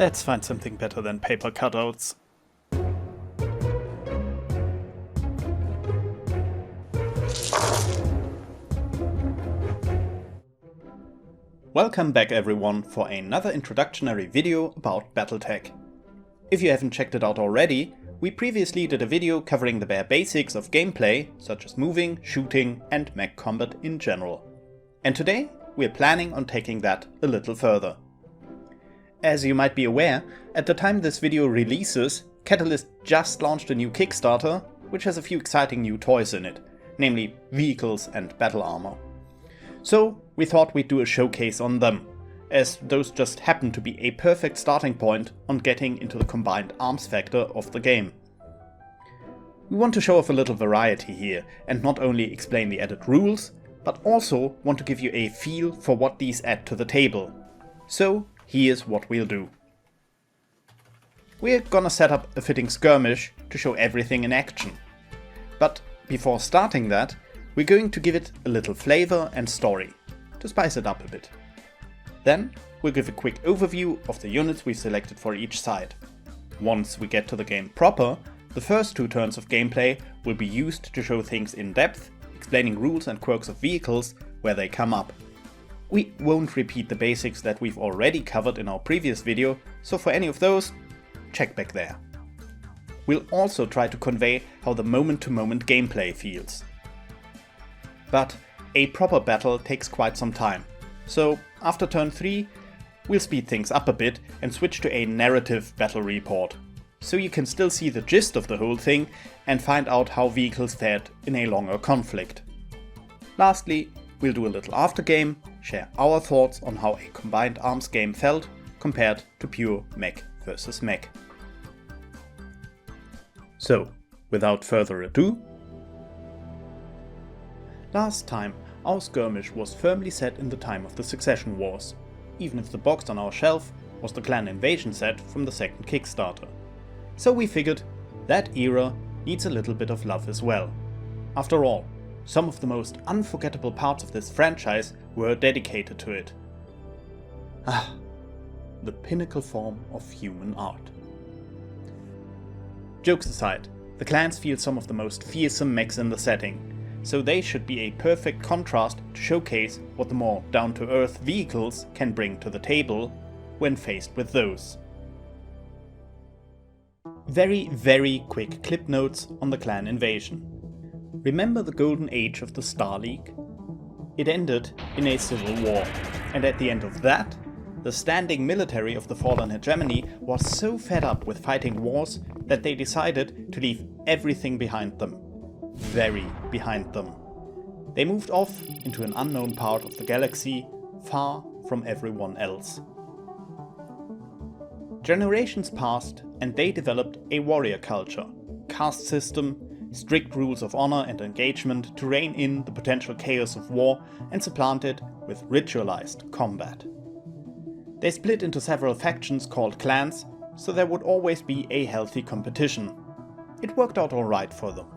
Let's find something better than paper cutouts. Welcome back everyone for another introductory video about Battletech. If you haven't checked it out already, we previously did a video covering the bare basics of gameplay, such as moving, shooting and mech combat in general. And today we're planning on taking that a little further. As you might be aware, at the time this video releases, Catalyst just launched a new Kickstarter, which has a few exciting new toys in it, namely vehicles and battle armor. So we thought we'd do a showcase on them, as those just happen to be a perfect starting point on getting into the combined arms factor of the game. We want to show off a little variety here, and not only explain the added rules, but also want to give you a feel for what these add to the table. So here's what we'll do. We're gonna set up a fitting skirmish to show everything in action. But before starting that, we're going to give it a little flavor and story, to spice it up a bit. Then we'll give a quick overview of the units we've selected for each side. Once we get to the game proper, the first 2 turns of gameplay will be used to show things in depth, explaining rules and quirks of vehicles where they come up. We won't repeat the basics that we've already covered in our previous video, so for any of those, check back there. We'll also try to convey how the moment-to-moment gameplay feels. But a proper battle takes quite some time, so after turn 3, we'll speed things up a bit and switch to a narrative battle report, so you can still see the gist of the whole thing and find out how vehicles fared in a longer conflict. Lastly, we'll do a little aftergame, share our thoughts on how a combined arms game felt compared to pure mech versus mech. So, without further ado, last time our skirmish was firmly set in the time of the Succession Wars, even if the box on our shelf was the clan invasion set from the second Kickstarter. So we figured that era needs a little bit of love as well. After all, some of the most unforgettable parts of this franchise were dedicated to it. The pinnacle form of human art. Jokes aside, the clans field some of the most fearsome mechs in the setting, so they should be a perfect contrast to showcase what the more down-to-earth vehicles can bring to the table when faced with those. Very quick clip notes on the clan invasion. Remember the golden age of the Star League? It ended in a civil war, and at the end of that, the standing military of the fallen hegemony was so fed up with fighting wars that they decided to leave everything behind them. Very behind them. They moved off into an unknown part of the galaxy, far from everyone else. Generations passed and they developed a warrior culture, caste system, strict rules of honor and engagement to rein in the potential chaos of war and supplant it with ritualized combat. They split into several factions called clans, so there would always be a healthy competition. It worked out alright for them.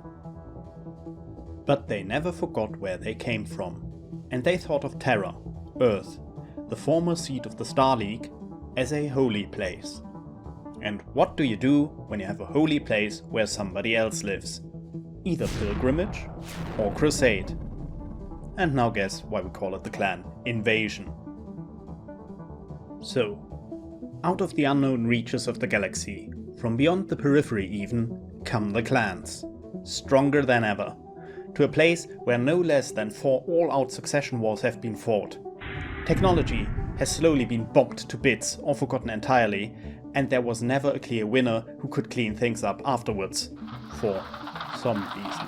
But they never forgot where they came from, and they thought of Terra, Earth, the former seat of the Star League, as a holy place. And what do you do when you have a holy place where somebody else lives? Either pilgrimage or crusade. And now guess why we call it the clan invasion. So, out of the unknown reaches of the galaxy, from beyond the periphery even, come the clans, stronger than ever, to a place where no less than 4 all-out succession wars have been fought. Technology has slowly been bonked to bits or forgotten entirely, and there was never a clear winner who could clean things up afterwards, for some reason.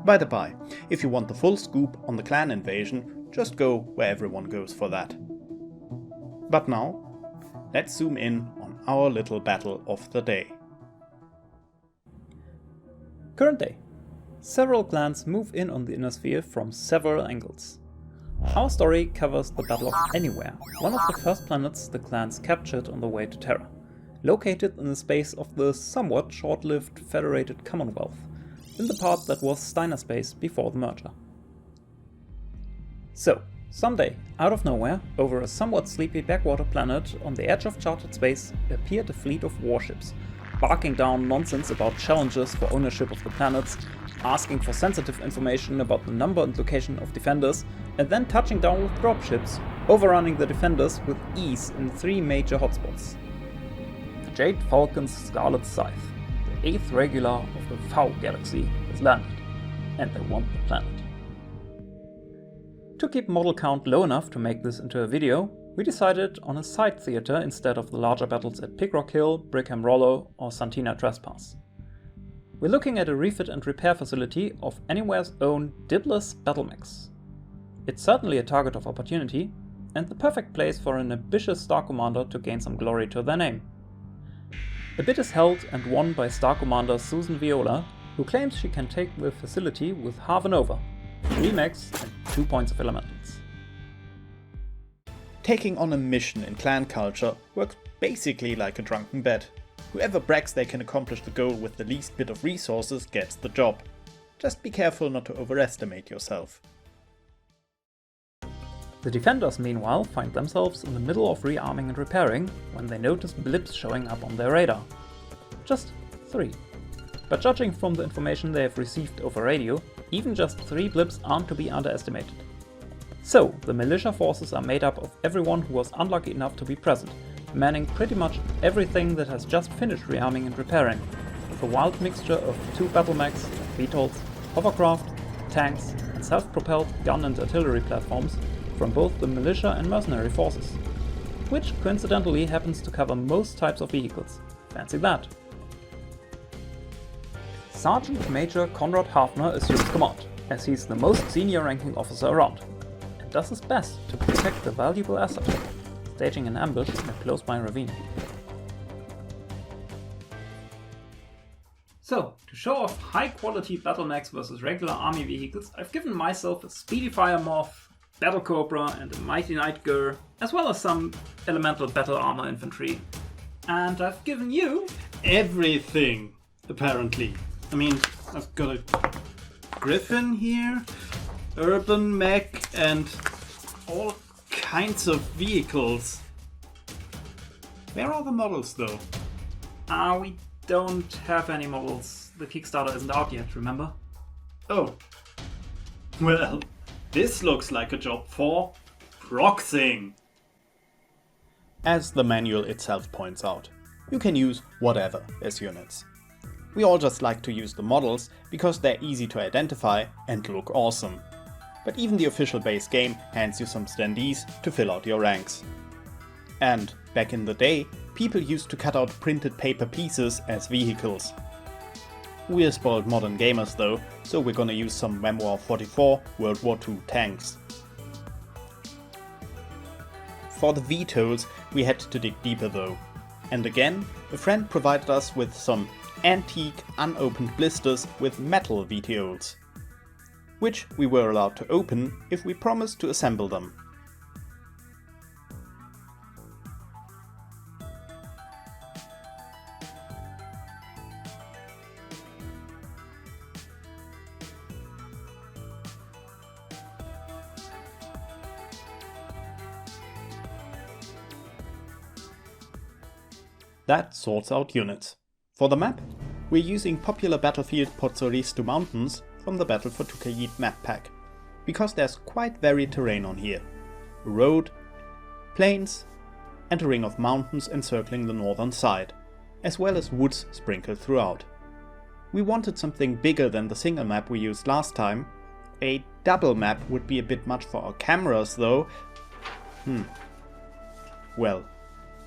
By the by, if you want the full scoop on the clan invasion, just go where everyone goes for that. But now, let's zoom in on our little battle of the day. Current day. Several clans move in on the inner sphere from several angles. Our story covers the Battle of Anywhere, one of the first planets the clans captured on the way to Terra, located in the space of the somewhat short-lived Federated Commonwealth, in the part that was Steiner space before the merger. So, Someday, out of nowhere, over a somewhat sleepy backwater planet on the edge of charted space, appeared a fleet of warships, barking down nonsense about challenges for ownership of the planets, asking for sensitive information about the number and location of defenders, and then touching down with dropships, overrunning the defenders with ease in 3 major hotspots. The Jade Falcon's Scarlet Scythe, the 8th regular of the V galaxy, has landed, and they want the planet. To keep model count low enough to make this into a video, we decided on a side theater instead of the larger battles at Pigrock Hill, Brickham Rollo or Santina Trespass. We're looking at a refit and repair facility of Anywhere's own Dibless Battlemechs. It's certainly a target of opportunity, and the perfect place for an ambitious Star Commander to gain some glory to their name. A bid is held and won by Star Commander Susan Viola, who claims she can take the facility with half an over, 3 mechs and 2 points of elementals. Taking on a mission in clan culture works basically like a drunken bet. Whoever brags they can accomplish the goal with the least bit of resources gets the job. Just be careful not to overestimate yourself. The defenders meanwhile find themselves in the middle of rearming and repairing when they notice blips showing up on their radar. Just 3. But judging from the information they have received over radio, even just 3 blips aren't to be underestimated. So, the militia forces are made up of everyone who was unlucky enough to be present, manning pretty much everything that has just finished rearming and repairing, with a wild mixture of 2 battlemechs, VTOLs, hovercraft, tanks, and self-propelled gun and artillery platforms from both the militia and mercenary forces, which coincidentally happens to cover most types of vehicles. Fancy that! Sergeant Major Conrad Hafner assumes command, as he's the most senior ranking officer around, and does his best to protect the valuable asset, staging an ambush in a close-by ravine. So, to show off high-quality battlemechs versus regular army vehicles, I've given myself a Speedy Fire Moth, Battle Cobra and a Mighty Knight Gur, as well as some elemental battle armor infantry. And I've given you everything, apparently. I mean, I've got a Griffin here, Urban Mech, and all kinds of vehicles. Where are the models though? we don't have any models. The Kickstarter isn't out yet, remember? Oh. Well, this looks like a job for proxying. As the manual itself points out, you can use whatever as units. We all just like to use the models because they're easy to identify and look awesome. But even the official base game hands you some standees to fill out your ranks. And back in the day, people used to cut out printed paper pieces as vehicles. We're spoiled modern gamers though, so we're gonna use some Memoir 44 World War II tanks. For the VTOLs we had to dig deeper though. And again, a friend provided us with some antique unopened blisters with metal VTOLs, which we were allowed to open if we promised to assemble them. That sorts out units. For the map, we're using popular battlefield Pozzoristo Mountains from the Battle for Tukayid map pack, because there's quite varied terrain on here. A road, plains, and a ring of mountains encircling the northern side, as well as woods sprinkled throughout. We wanted something bigger than the single map we used last time. A double map would be a bit much for our cameras though. Well,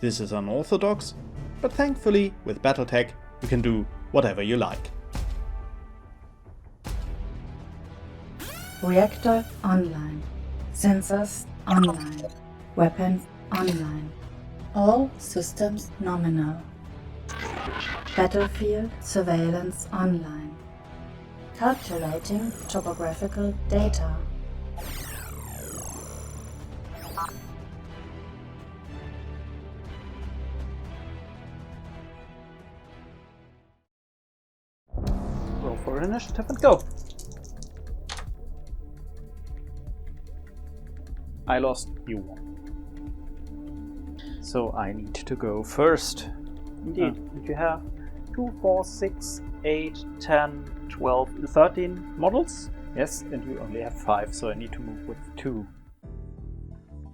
this is unorthodox, but thankfully with Battletech you can do whatever you like. Reactor online. Sensors online. Weapons online. All systems nominal. Battlefield surveillance online. Calculating topographical data. Roll for initiative and go! I lost, you won. So I need to go first. Indeed. And you have 2, 4, 6, 8, 10, 12, 13 models? Yes, and you only have 5, so I need to move with 2.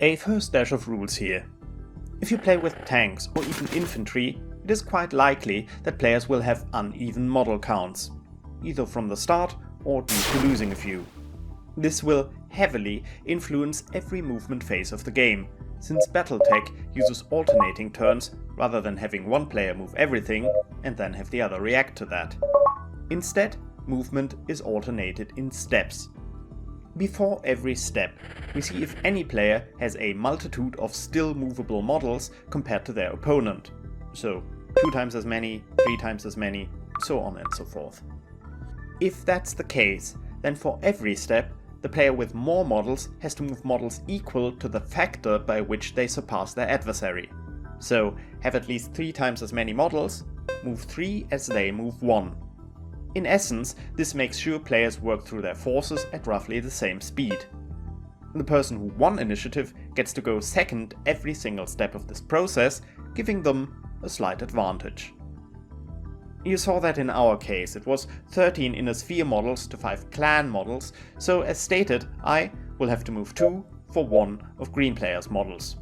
A first dash of rules here. If you play with tanks or even infantry, it is quite likely that players will have uneven model counts, either from the start or due to losing a few. This will heavily influence every movement phase of the game, since Battletech uses alternating turns rather than having one player move everything and then have the other react to that. Instead, movement is alternated in steps. Before every step, we see if any player has a multitude of still movable models compared to their opponent. So, 2 times as many, 3 times as many, so on and so forth. If that's the case, then for every step, the player with more models has to move models equal to the factor by which they surpass their adversary. So, have at least 3 times as many models, move 3 as they move 1. In essence, this makes sure players work through their forces at roughly the same speed. The person who won initiative gets to go second every single step of this process, giving them a slight advantage. You saw that in our case, it was 13 inner sphere models to 5 clan models, so as stated, I will have to move 2 for 1 of green players' models.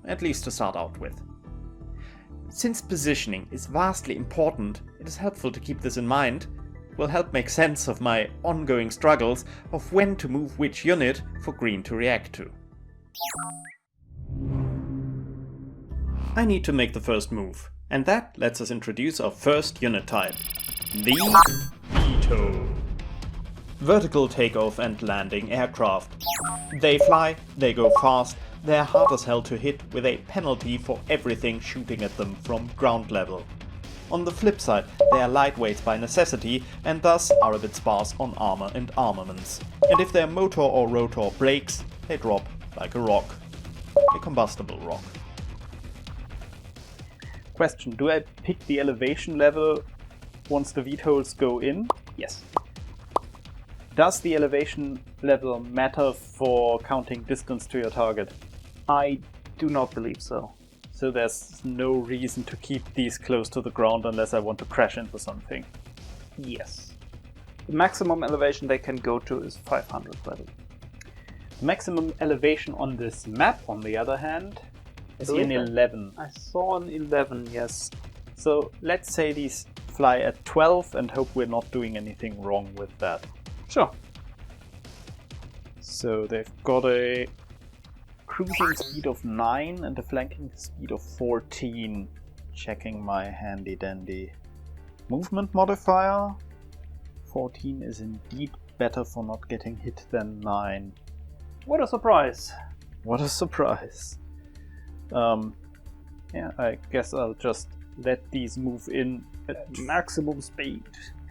At least to start out with. Since positioning is vastly important, it is helpful to keep this in mind. It will help make sense of my ongoing struggles of when to move which unit for green to react to. I need to make the first move, and that lets us introduce our first unit type, the Veto. Vertical takeoff and landing aircraft. They fly, they go fast, they're hard as hell to hit with a penalty for everything shooting at them from ground level. On the flip side, they are lightweights by necessity and thus are a bit sparse on armor and armaments. And if their motor or rotor breaks, they drop like a rock. A combustible rock. Question, do I pick the elevation level once the vetoes go in? Yes. Does the elevation level matter for counting distance to your target? I do not believe so. So there's no reason to keep these close to the ground unless I want to crash into something. Yes. The maximum elevation they can go to is 500 level. The maximum elevation on this map, on the other hand, is in 11. I saw an 11, yes. So let's say these fly at 12 and hope we're not doing anything wrong with that. Sure. So they've got a cruising speed of 9 and a flanking speed of 14. Checking my handy dandy movement modifier. 14 is indeed better for not getting hit than 9. What a surprise. What a surprise. Yeah, I guess I'll just let these move in at Maximum speed.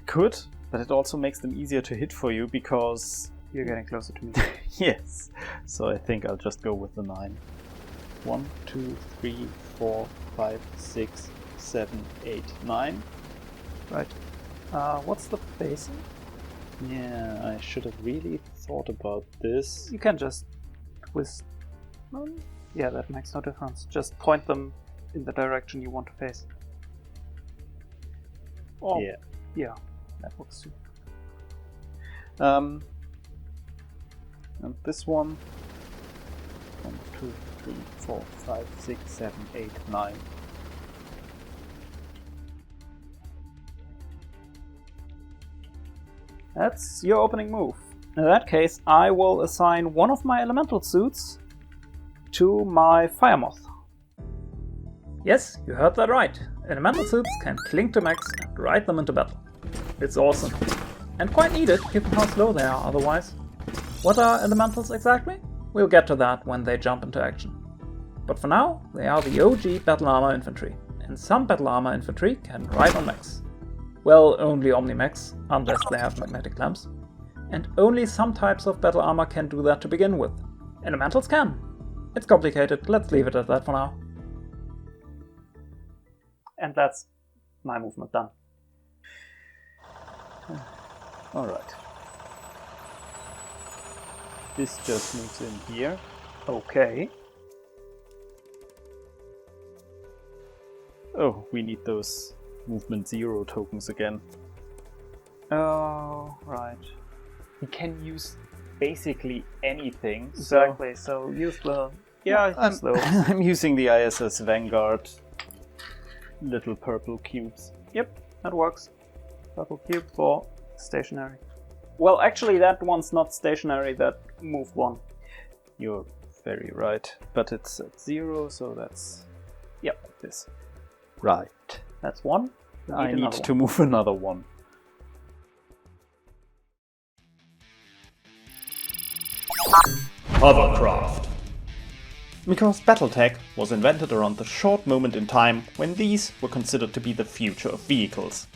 Could, but it also makes them easier to hit for you because You're getting closer to me. yes. So I think I'll just go with the 9. 1, 2, 3, 4, 5, 6, 7, 8, 9. Right. What's the facing? Yeah, I should have really thought about this. You can just twist. Yeah, that makes no difference. Just point them in the direction you want to face. Oh, yeah, that works too. And this one. 1, 2, 3, 4, 5, 6, 7, 8, 9. That's your opening move. In that case, I will assign one of my elemental suits to my Fire Moth. Yes, you heard that right. Elemental suits can cling to mechs and ride them into battle. It's awesome. And quite needed, given how slow they are otherwise. What are elementals exactly? We'll get to that when they jump into action. But for now, they are the OG battle armor infantry, and some battle armor infantry can ride on mechs. Well, only Omni-mechs, unless they have magnetic lamps. And only some types of battle armor can do that to begin with. Elementals can. It's complicated, let's leave it at that for now. And that's my movement done. Alright. This just moves in here. Okay. Oh, we need those movement 0 tokens again. Oh, right. We can use basically anything. Exactly, so use the... Yeah, use those. I'm using the ISS Vanguard little purple cubes. Yep, that works. Purple cube for stationary. Well, actually that one's not stationary, that move 1. You're very right. But it's at 0, so that's... Yep. Like this. Right. That's 1. I need to move another one. Hovercraft. Because Battletech was invented around the short moment in time when these were considered to be the future of vehicles.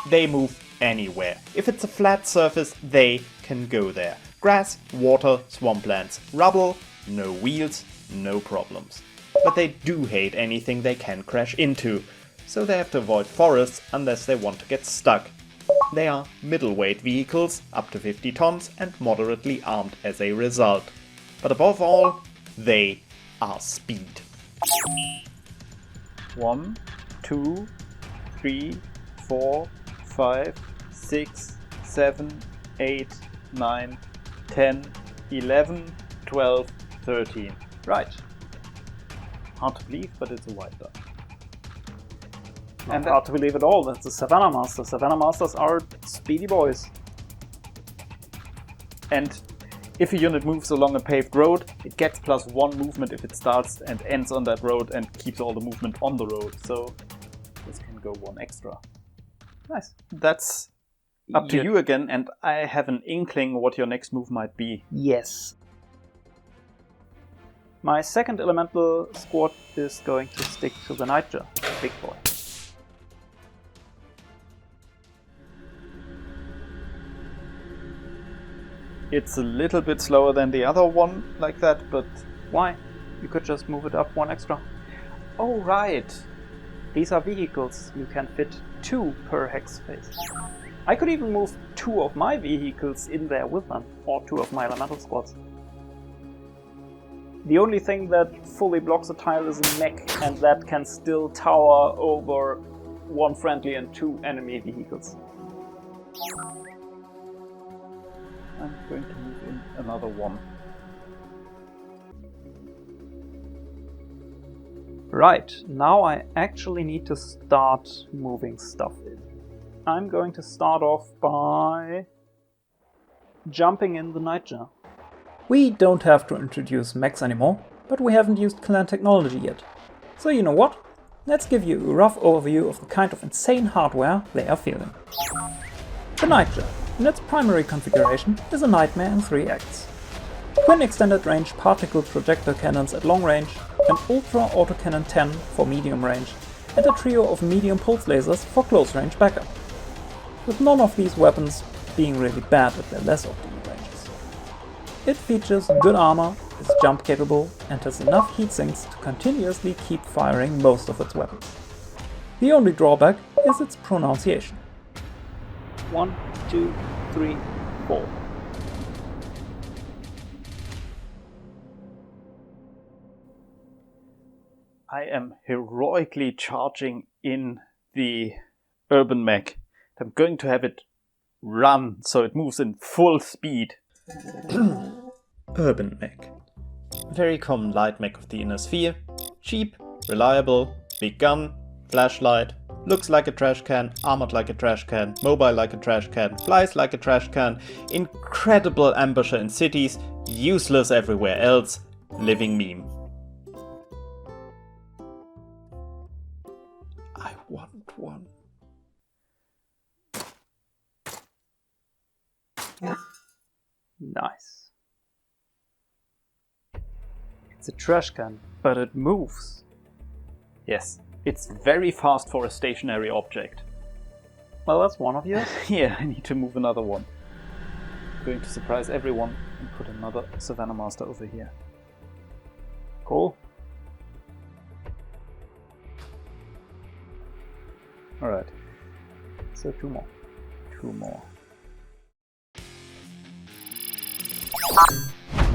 They move anywhere. If it's a flat surface, they can go there. Grass, water, swamplands, rubble, no wheels, no problems. But they do hate anything they can crash into, so they have to avoid forests unless they want to get stuck. They are middleweight vehicles, up to 50 tons, and moderately armed as a result. But above all, they are speed. 1, 2, 3, 4, 5, 6, 7, 8, 9, 10, 11, 12, 13. Right. Hard to believe, but it's a white dot. And hard to believe at all, that's the Savannah Masters. Savannah Masters are speedy boys. And if a unit moves along a paved road, it gets +1 movement if it starts and ends on that road and keeps all the movement on the road. So this can go 1 extra. Nice. That's up to you again, and I have an inkling what your next move might be. Yes. My second elemental squad is going to stick to the Nightjar, big boy. It's a little bit slower than the other one like that, but... Why? You could just move it up 1 extra. Oh, right. These are vehicles. You can fit 2 per hex space. I could even move 2 of my vehicles in there with them, or 2 of my elemental squads. The only thing that fully blocks a tile is a mech, and that can still tower over 1 friendly and 2 enemy vehicles. I'm going to move in another one. Right, now I actually need to start moving stuff in. I'm going to start off by jumping in the Nightjar. We don't have to introduce mechs anymore, but we haven't used clan technology yet. So you know what? Let's give you a rough overview of the kind of insane hardware they are fielding. The Nightjar, in its primary configuration, is a nightmare in 3 acts. Twin extended range particle projector cannons at long range, an ultra autocannon 10 for medium range, and a trio of medium pulse lasers for close range backup. With none of these weapons being really bad at their less optimal ranges. It features good armor, is jump capable, and has enough heat sinks to continuously keep firing most of its weapons. The only drawback is its pronunciation. 1, 2, 3, 4. I am heroically charging in the urban mech. I'm going to have it run so it moves in full speed. Urban mech. Very common light mech of the inner sphere. Cheap, reliable, big gun, flashlight, looks like a trash can, armored like a trash can, mobile like a trash can, flies like a trash can, incredible ambusher in cities, useless everywhere else, living meme. I want one. Nice. It's a trash can, but it moves. Yes, it's very fast for a stationary object. Well, that's one of yours. Yeah, I need to move another one. I'm going to surprise everyone and put another Savannah Master over here. Cool. Alright. So 2 more. 2 more.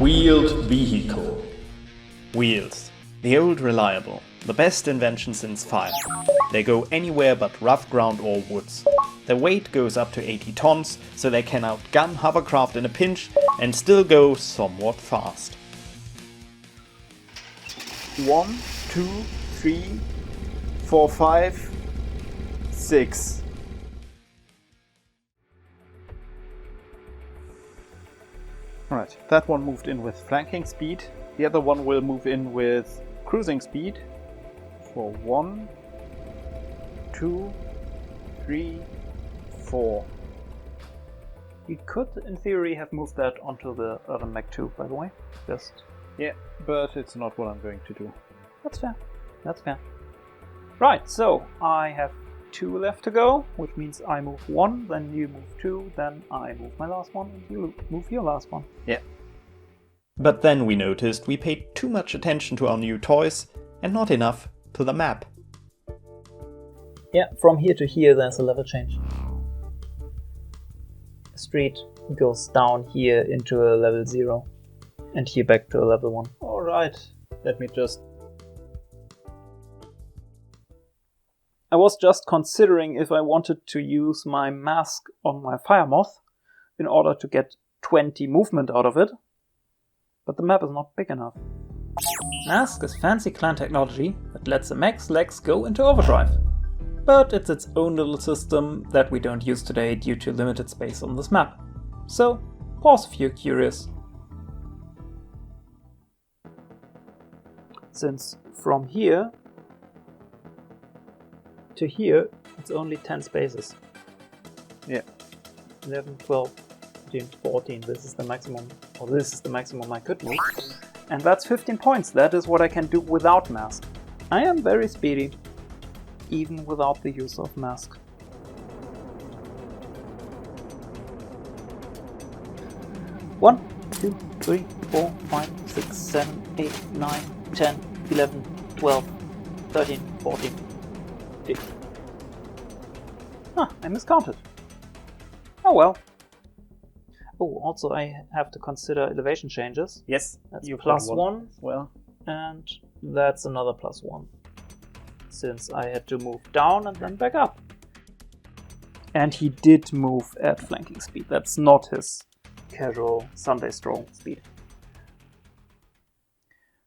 Wheeled vehicle. Wheels. The old reliable. The best invention since fire. They go anywhere but rough ground or woods. Their weight goes up to 80 tons, so they can outgun hovercraft in a pinch and still go somewhat fast. 1, 2, 3, 4, 5, 6. Right, that one moved in with flanking speed. The other one will move in with cruising speed for 1, 2, 3, 4. We could, in theory, have moved that onto the urban mech too, by the way. Just... Yeah, but it's not what I'm going to do. That's fair. That's fair. Right, so I have 2 left to go, which means I move 1, then you move 2, then I move my last one, and you move your last one. Yeah. But then we noticed we paid too much attention to our new toys and not enough to the map. Yeah, from here to here there's a level change. The street goes down here into a level 0, and here back to a level 1. Alright, let me just... I was just considering if I wanted to use my mask on my fire moth in order to get 20 movement out of it, but the map is not big enough. Mask is fancy clan technology that lets the mech's legs go into overdrive, but it's its own little system that we don't use today due to limited space on this map. So, pause if you're curious. Since from here to here, it's only 10 spaces. Yeah. 11, 12, 13, 14. This is the maximum, or this is the maximum I could move. And that's 15 points. That is what I can do without mask. I am very speedy, even without the use of mask. One, 2, 3, 4, 5, 6, 7, 8, 9, 10, 11, 12, 13, 14. I miscounted. Oh well. Oh, also I have to consider elevation changes. Yes, That's you plus 1, as well. and that's another plus 1. Since I had to move down and then back up. And he did move at flanking speed. That's not his casual Sunday stroll speed.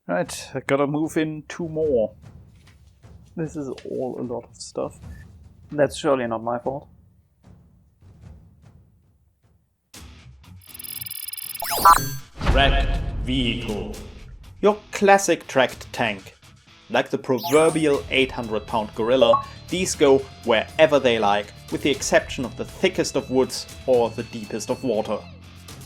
Right, I gotta move in 2 more. This is all a lot of stuff. That's surely not my fault. Tracked vehicle. Your classic tracked tank. Like the proverbial 800-pound gorilla, these go wherever they like, with the exception of the thickest of woods or the deepest of water.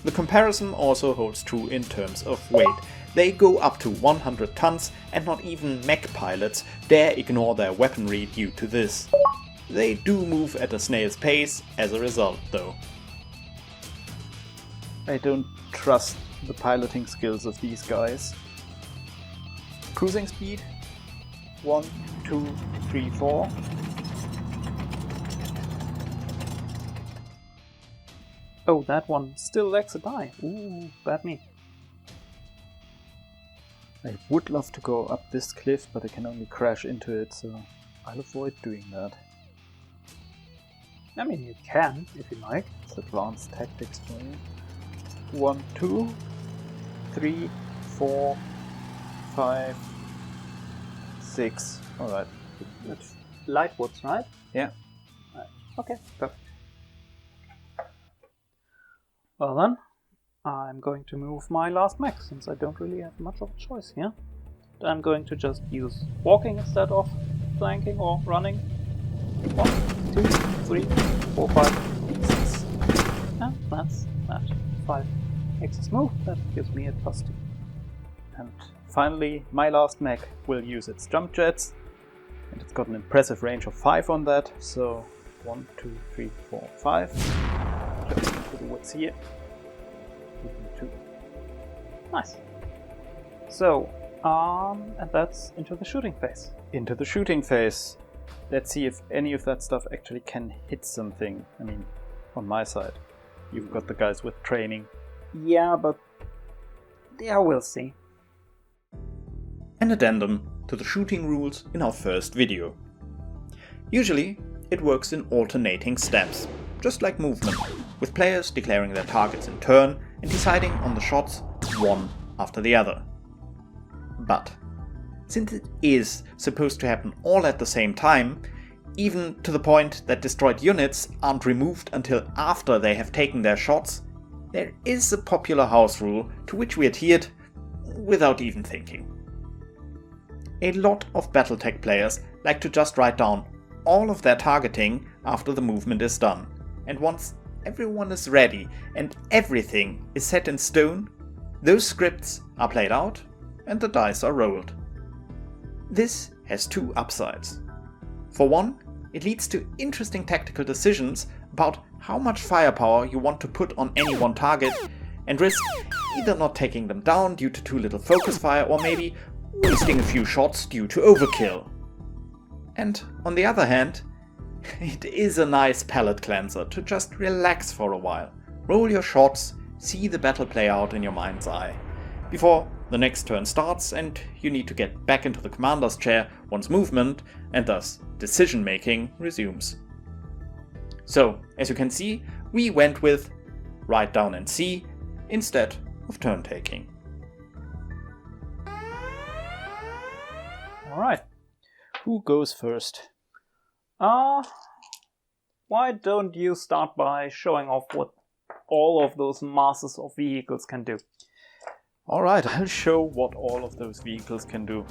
The comparison also holds true in terms of weight. They go up to 100 tons, and not even mech pilots dare ignore their weaponry due to this. They do move at a snail's pace as a result, though. I don't trust the piloting skills of these guys. Cruising speed 1, 2, 3, 4. Oh, that one still lacks a die. Ooh, bad me. I would love to go up this cliff, but I can only crash into it, so I'll avoid doing that. I mean, you can, if you like. It's advanced tactics for you. 1, 2, 3, 4, 5, 6. Alright. It's light woods, right? Yeah. Right. Okay, perfect. Well then, I'm going to move my last mech, since I don't really have much of a choice here. I'm going to just use walking instead of flanking or running. 1, 2, 3, 4, 5, 6. And that's that. 5 X's move, that gives me a +2. And finally, my last mech will use its jump jets. And it's got an impressive range of 5 on that, so 1, 2, 3, 4, 5. Just into the woods here. 2. Nice. So, and that's into the shooting phase. Into the shooting phase. Let's see if any of that stuff actually can hit something. I mean, on my side. You've got the guys with training. Yeah, but Yeah, we'll see. An addendum to the shooting rules in our first video. Usually, it works in alternating steps, just like movement, with players declaring their targets in turn and deciding on the shots one after the other. But since it is supposed to happen all at the same time, even to the point that destroyed units aren't removed until after they have taken their shots, there is a popular house rule to which we adhered without even thinking. A lot of Battletech players like to just write down all of their targeting after the movement is done, and once everyone is ready and everything is set in stone, those scripts are played out and the dice are rolled. This has two upsides. For one, it leads to interesting tactical decisions about how much firepower you want to put on any one target and risk either not taking them down due to too little focus fire or maybe wasting a few shots due to overkill. And on the other hand, it is a nice palate cleanser to just relax for a while, roll your shots, see the battle play out in your mind's eye, before the next turn starts and you need to get back into the commander's chair once movement, and thus decision making, resumes. So, as you can see, we went with write down and see instead of turn taking. Alright. Who goes first? Why don't you start by showing off what all of those masses of vehicles can do? Alright, I'll show what all of those vehicles can do.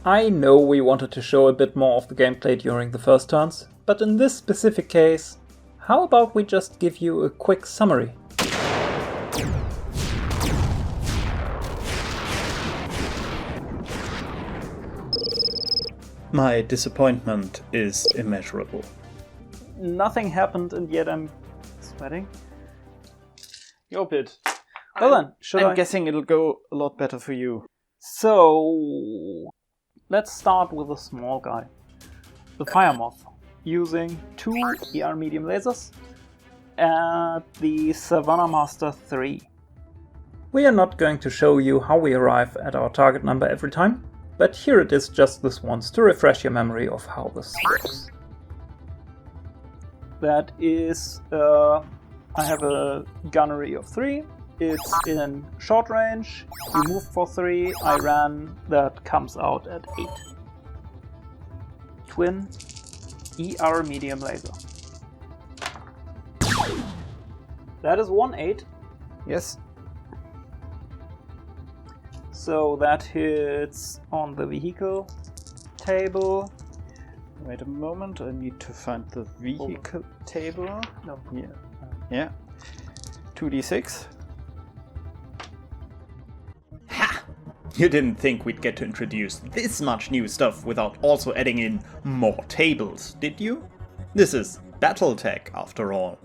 I know we wanted to show a bit more of the gameplay during the first turns, but in this specific case, how about we just give you a quick summary? My disappointment is immeasurable. Nothing happened and yet I'm sweating. Your bit. Well then, I'm guessing it'll go a lot better for you. So, let's start with a small guy. The Fire Moth, using 2 ER medium lasers at the Savannah Master 3. We are not going to show you how we arrive at our target number every time, but here it is just this once to refresh your memory of how this works. That is, I have a gunnery of 3. It's in short range, you move for 3, I ran, that comes out at 8. Twin ER medium laser. That is 1-8. Yes. So that hits on the vehicle table. Wait a moment, I need to find the vehicle table. No. Here. Yeah. 2d6. Ha! You didn't think we'd get to introduce this much new stuff without also adding in more tables, did you? This is Battletech, after all.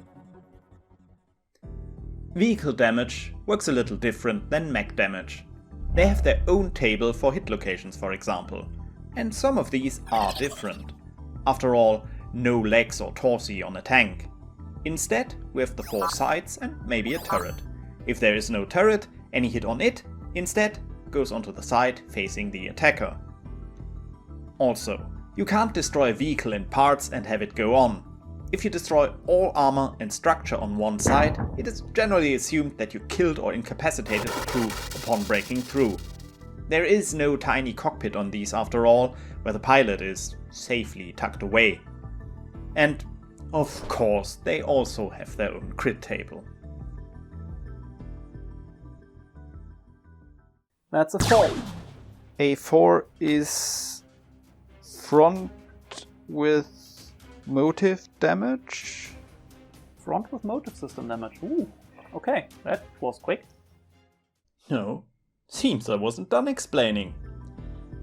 Vehicle damage works a little different than mech damage. They have their own table for hit locations, for example, and some of these are different. After all, no legs or torsi on a tank. Instead, we have the 4 sides and maybe a turret. If there is no turret, any hit on it instead goes onto the side facing the attacker. Also, you can't destroy a vehicle in parts and have it go on. If you destroy all armor and structure on one side, it is generally assumed that you killed or incapacitated the crew upon breaking through. There is no tiny cockpit on these after all, where the pilot is safely tucked away. And of course, they also have their own crit table. That's a 4. A 4 is front with motive damage. Front with motive system damage. Ooh, okay, that was quick. No, seems I wasn't done explaining.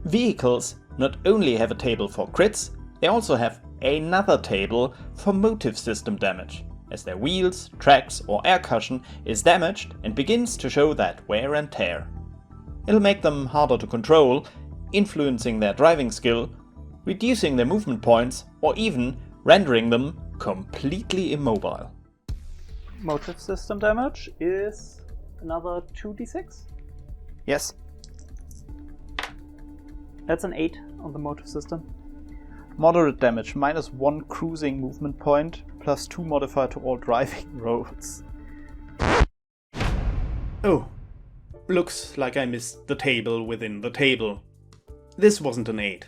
Vehicles not only have a table for crits, they also have another table for motive system damage, as their wheels, tracks or air cushion is damaged and begins to show that wear and tear. It'll make them harder to control, influencing their driving skill, reducing their movement points, or even rendering them completely immobile. Motive system damage is another 2d6. Yes. That's an 8 on the motive system. Moderate damage, -1 cruising movement point, +2 modifier to all driving rolls. Oh, looks like I missed the table within the table. This wasn't an 8.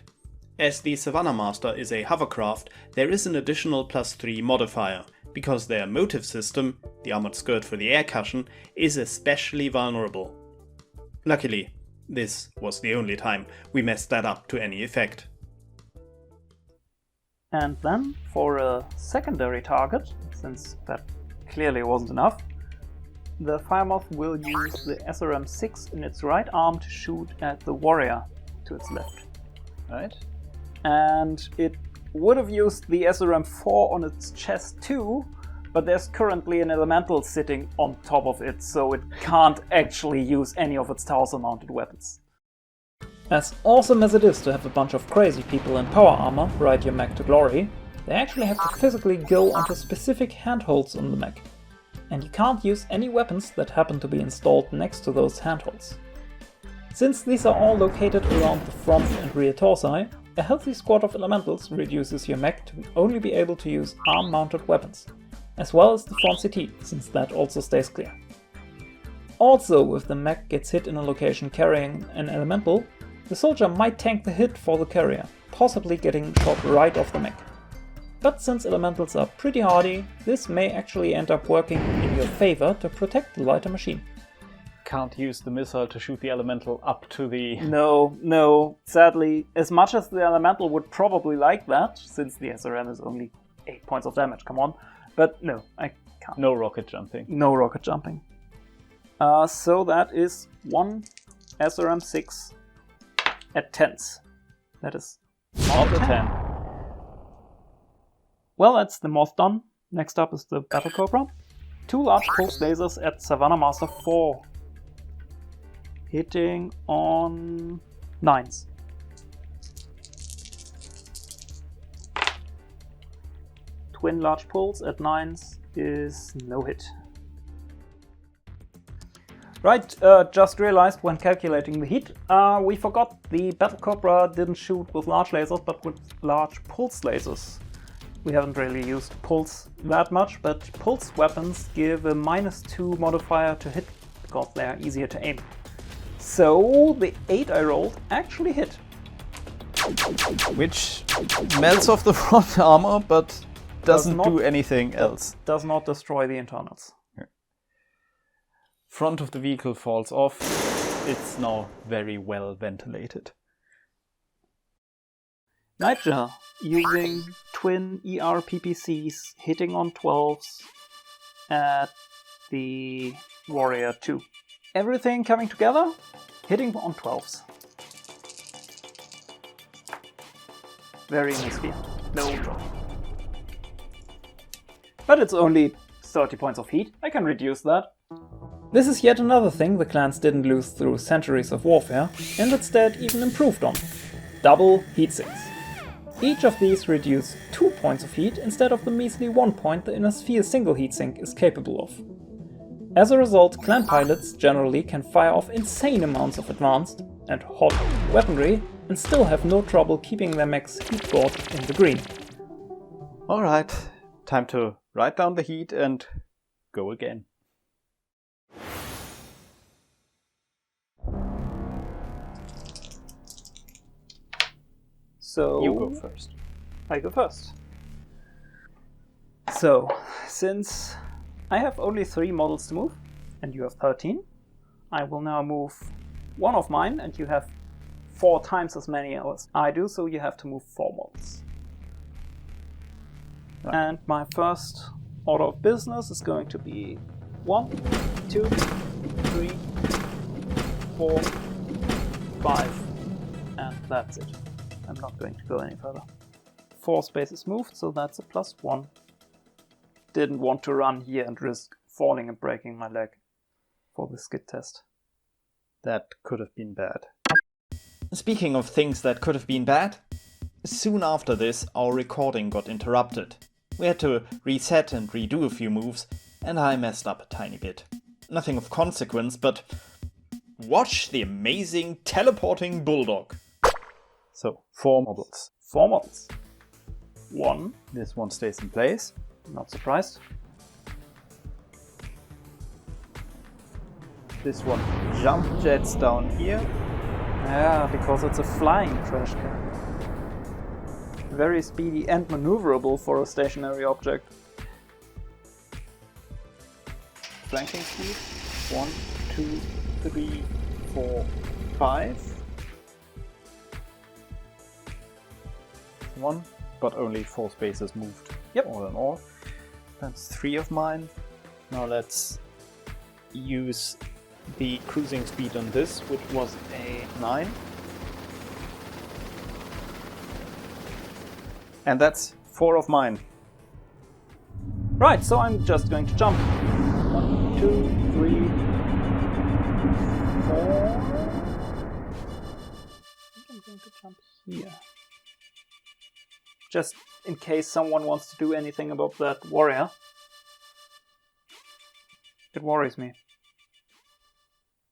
As the Savannah Master is a hovercraft, there is an additional +3 modifier, because their motive system, the armored skirt for the air cushion, is especially vulnerable. Luckily, this was the only time we messed that up to any effect. And then, for a secondary target, since that clearly wasn't enough, the Firemoth will use the SRM-6 in its right arm to shoot at the warrior to its left. Right? And it would have used the SRM-4 on its chest too, but there's currently an elemental sitting on top of it, so it can't actually use any of its Towser-mounted weapons. As awesome as it is to have a bunch of crazy people in power armor ride your mech to glory, they actually have to physically go onto specific handholds on the mech. And you can't use any weapons that happen to be installed next to those handholds. Since these are all located around the front and rear torsi, a healthy squad of elementals reduces your mech to only be able to use arm-mounted weapons, as well as the front CT, since that also stays clear. Also, if the mech gets hit in a location carrying an elemental, the soldier might tank the hit for the carrier, possibly getting shot right off the mech. But since elementals are pretty hardy, this may actually end up working in your favor to protect the lighter machine. Can't use the missile to shoot the elemental up to the... No. Sadly, as much as the elemental would probably like that, since the SRM is only 8 points of damage, come on. But no, I can't. No rocket jumping. No rocket jumping. So that is 1 SRM-6 at 10s. That is Not a 10. Well, that's the Moth done. Next up is the Battle Cobra. 2 large pulse lasers at Savannah Master 4. Hitting on 9s. Twin large pulse at 9s is no hit. Right, just realized when calculating the heat, we forgot the Battle Cobra didn't shoot with large lasers, but with large pulse lasers. We haven't really used pulse that much, but pulse weapons give a -2 modifier to hit, because they are easier to aim. So the 8 I rolled actually hit. Which melts off the front armor, but doesn't not do anything else. Does not destroy the internals. Front of the vehicle falls off. It's now very well ventilated. Nightjar, using twin ER PPCs, hitting on 12s at the Warrior 2. Everything coming together, hitting on 12s. Very hemisphere, no drop. But it's only 30 points of heat, I can reduce that. This is yet another thing the clans didn't lose through centuries of warfare, and instead even improved on. Double heat sinks. Each of these reduce 2 points of heat instead of the measly 1 point the Inner Sphere single heatsink is capable of. As a result, clan pilots generally can fire off insane amounts of advanced and hot weaponry and still have no trouble keeping their mechs heat scored in the green. Alright, time to write down the heat and go again. So You go first. I go first. So, since I have only 3 models to move, and you have 13, I will now move one of mine, and you have 4 times as many as I do, so you have to move 4 models. Right. And my first order of business is going to be 1, 2, 3, 4, 5, and that's it. I'm not going to go any further. 4 spaces moved, so that's a +1. Didn't want to run here and risk falling and breaking my leg for the skid test. That could have been bad. Speaking of things that could have been bad, soon after this our recording got interrupted. We had to reset and redo a few moves, and I messed up a tiny bit. Nothing of consequence, but watch the amazing teleporting bulldog. So 4 models. 4 models. 1, This one stays in place. not surprised. This one jump jets down here. Yeah, because it's a flying trash can. Very speedy and maneuverable for a stationary object. Flanking speed. 1, 2, 3, 4, 5. 1, but only 4 spaces moved. Yep. All in all. That's 3 of mine. Now let's use the cruising speed on this, which was a 9. And that's 4 of mine. Right, so I'm just going to jump. 1, 2, 3, 4. I think I'm going to jump here. Just in case someone wants to do anything about that warrior. It worries me.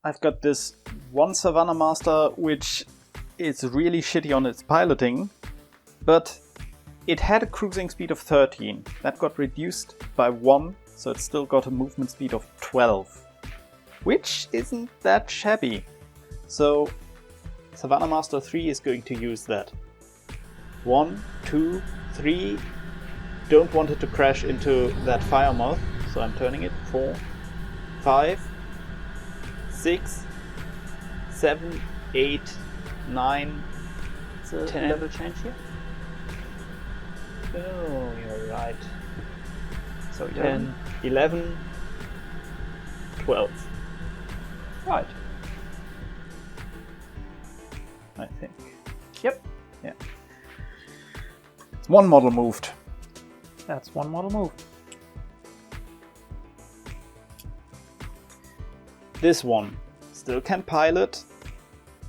I've got this one Savannah Master which is really shitty on its piloting, but it had a cruising speed of 13. That got reduced by 1, so it's still got a movement speed of 12, which isn't that shabby. So Savannah Master 3 is going to use that. 1, 2, 3. Don't want it to crash into that fire mouth, so I'm turning it. 4, 5, 6, 7, 8, 9, It's a 10. level change here. Oh, you're right. So 10, 11, 12, Right. I think. Yep. Yeah. It's 1 model moved. That's 1 model move. This one still can pilot.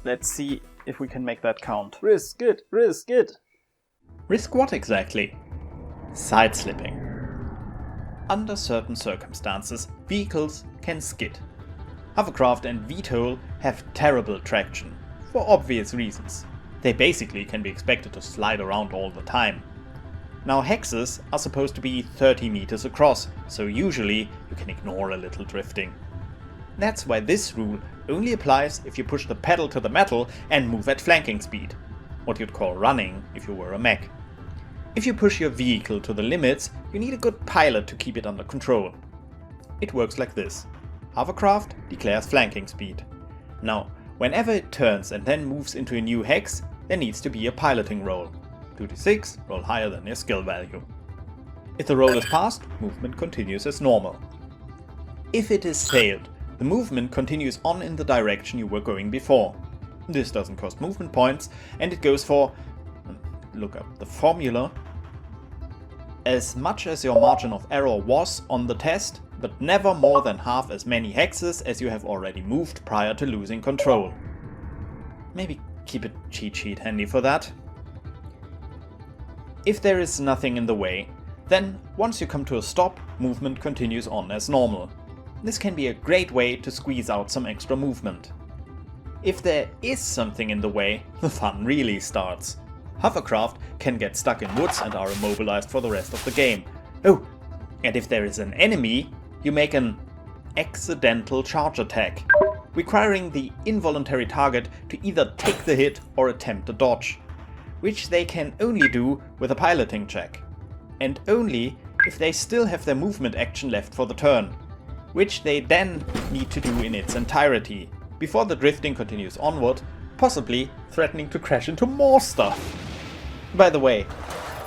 Let's see if we can make that count. Risk it, risk it. Risk what exactly? Side-slipping. Under certain circumstances, vehicles can skid. Hovercraft and VTOL have terrible traction, for obvious reasons. They basically can be expected to slide around all the time. Now hexes are supposed to be 30 meters across, so usually you can ignore a little drifting. That's why this rule only applies if you push the pedal to the metal and move at flanking speed, what you'd call running if you were a mech. If you push your vehicle to the limits, you need a good pilot to keep it under control. It works like this. Hovercraft declares flanking speed. Now, whenever it turns and then moves into a new hex, there needs to be a piloting roll. 2d6, roll higher than your skill value. If the roll is passed, movement continues as normal. If it is failed, the movement continues on in the direction you were going before. This doesn't cost movement points, and it goes for, look up the formula, as much as your margin of error was on the test, but never more than half as many hexes as you have already moved prior to losing control. Maybe keep a cheat sheet handy for that. If there is nothing in the way, then once you come to a stop, movement continues on as normal. This can be a great way to squeeze out some extra movement. If there is something in the way, the fun really starts. Hovercraft can get stuck in woods and are immobilized for the rest of the game. Oh, and if there is an enemy, you make an accidental charge attack, requiring the involuntary target to either take the hit or attempt a dodge, which they can only do with a piloting check, and only if they still have their movement action left for the turn, which they then need to do in its entirety, before the drifting continues onward, possibly threatening to crash into more stuff. By the way,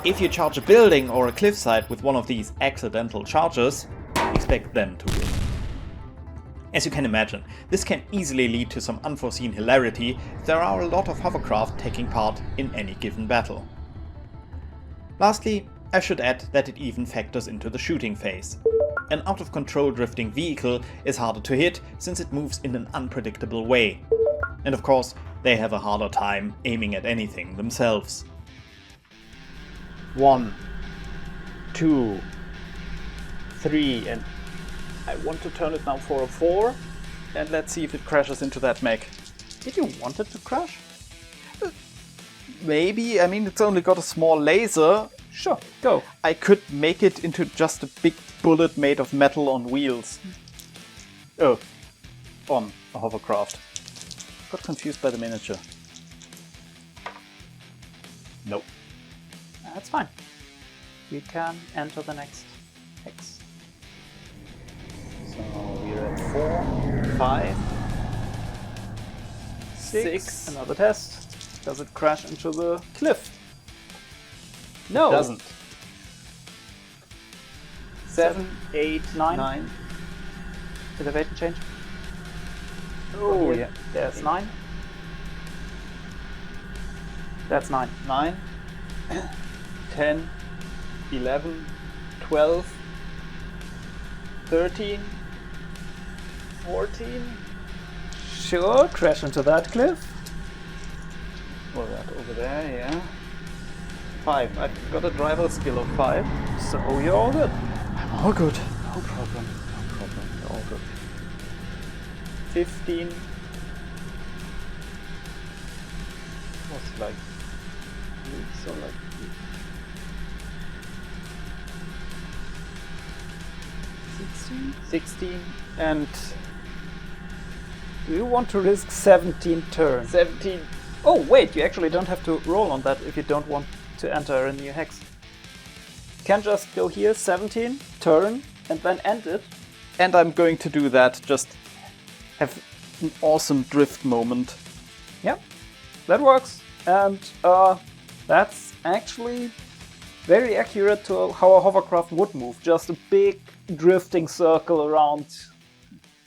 if you charge a building or a cliffside with one of these accidental charges, expect them to win. As you can imagine, this can easily lead to some unforeseen hilarity if there are a lot of hovercraft taking part in any given battle. Lastly, I should add that it even factors into the shooting phase. An out-of-control drifting vehicle is harder to hit since it moves in an unpredictable way. And of course, they have a harder time aiming at anything themselves. 1, 2, 3, and I want to turn it now for a 4. And let's see if it crashes into that mech. Did you want it to crash? Maybe, I mean, it's only got a small laser. Sure, go. I could make it into just a big bullet made of metal on wheels. Oh, on a hovercraft. Got confused by the miniature. Nope. That's fine. You can enter the next hex. So we're at 4, 5, 6. Another test. Does it crash into the cliff? No. It doesn't. 7, 8, 9. 9. Elevation change. Oh, yeah. There's 9. That's 9. 9, 10, 11, 12, 13, 14. Sure, crash into that cliff. Well, that over there, yeah. 5. I've got a driver skill of 5. So you're all good. I'm all good. No problem. No problem. You're all good. 15. Was like weeks or like 16. And Do you want to risk 17 turns? 17. Oh wait, you actually don't have to roll on that if you don't want to enter a new hex. You can just go here, 17, turn, and then end it. And I'm going to do that. Just have an awesome drift moment. Yeah, that works. And that's actually very accurate to how a hovercraft would move. Just a big drifting circle around.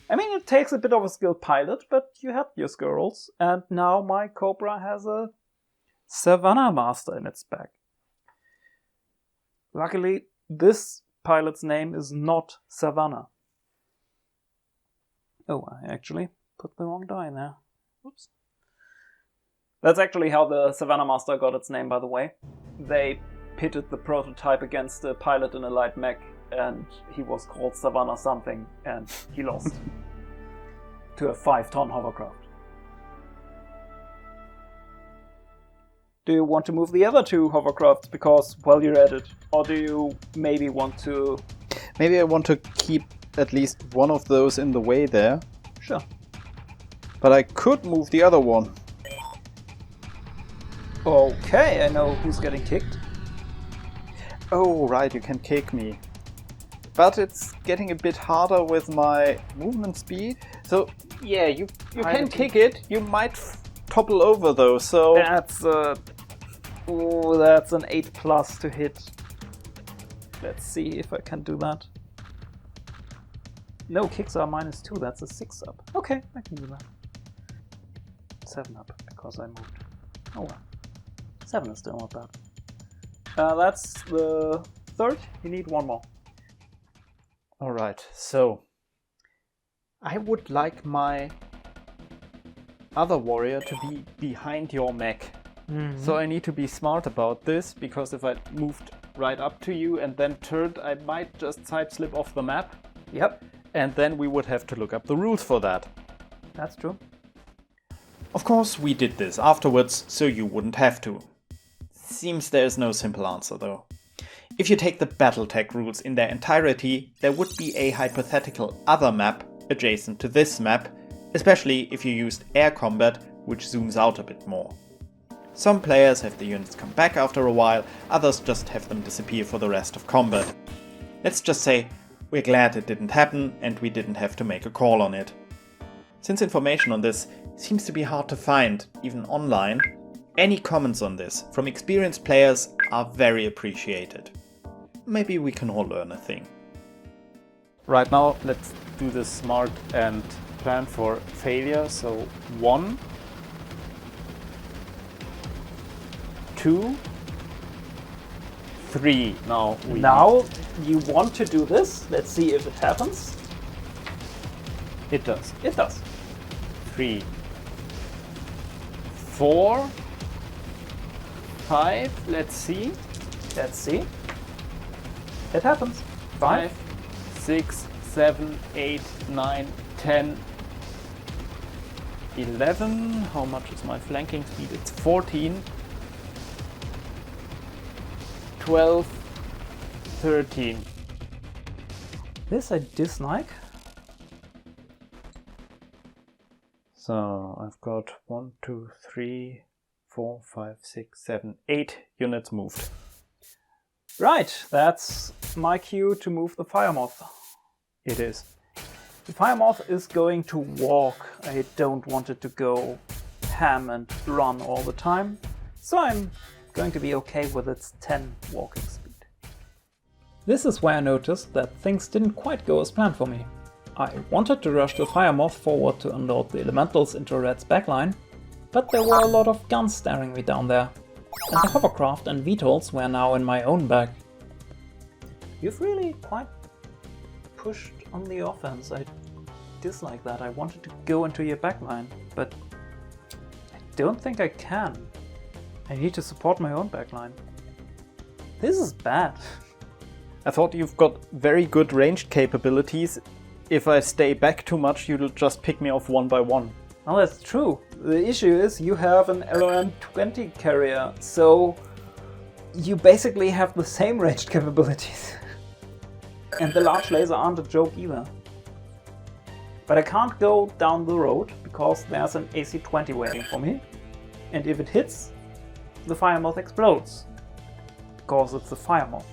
I mean, it takes a bit of a skilled pilot, but you had your squirrels. And now my Cobra has a Savannah Master in its back. Luckily, this pilot's name is not Savannah. Oh, I actually put the wrong die in there. Oops. That's actually how the Savannah Master got its name, by the way. They pitted the prototype against a pilot in a light mech, and he was called Savannah something, and he lost to a 5-ton hovercraft. Do you want to move the other 2 hovercrafts because, well, you're at it? Or do you maybe want to... Maybe I want to keep at least one of those in the way there. Sure. But I could move the other one. Okay, I know who's getting kicked. Oh, right, you can kick me. But it's getting a bit harder with my movement speed. So, yeah, you can kick it. You might topple over though, so... That's that's an 8+ to hit. Let's see if I can do that. No, kicks are -2, that's a 6 up. Okay, I can do that. 7 up, because I moved. Oh well. 7 is still not bad. That's the 3rd. You need 1 more. Alright, so... I would like my other warrior to be behind your mech. Mm-hmm. So I need to be smart about this, because if I moved right up to you and then turned, I might just side slip off the map. Yep, And then we would have to look up the rules for that. that's true. Of course, we did this afterwards, so you wouldn't have to. Seems there's no simple answer though. If you take the Battletech rules in their entirety, there would be a hypothetical other map adjacent to this map, especially if you used air combat, which zooms out a bit more. Some players have the units come back after a while, others just have them disappear for the rest of combat. Let's just say, we're glad it didn't happen and we didn't have to make a call on it. Since information on this seems to be hard to find, even online, any comments on this from experienced players are very appreciated. Maybe we can all learn a thing. Right now, let's do this smart and plan for failure. So 1, 2, 3. Now You want to do this? Let's see if it happens. it does. It does. 3, 4, 5. Let's see. Let's see. It happens. 5, 6, 7, 8, 9, 10, 11. How much is my flanking speed? It's 14. 12. 13. This I dislike. So I've got 1, 2, 3, 4, 5, 6, 7, 8 units moved. Right, that's my cue to move the fire moth. It is. The fire moth is going to walk. I don't want it to go ham and run all the time, so I'm going to be okay with its 10 walking speed. This is where I noticed that things didn't quite go as planned for me. I wanted to rush the fire moth forward to unload the elementals into Red's backline, but there were a lot of guns staring me down there, and the hovercraft and VTOLs were now in my own bag. You've really quite pushed on the offense. I dislike that. I wanted to go into your backline, but I don't think I can. I need to support my own backline. This is bad. I thought you've got very good ranged capabilities. If I stay back too much, you'll just pick me off one by one. Well, that's true. The issue is you have an LRM-20 carrier, so you basically have the same ranged capabilities. And the large laser aren't a joke either. But I can't go down the road because there's an AC-20 waiting for me. And if it hits, the fire moth explodes. Because it's a fire moth.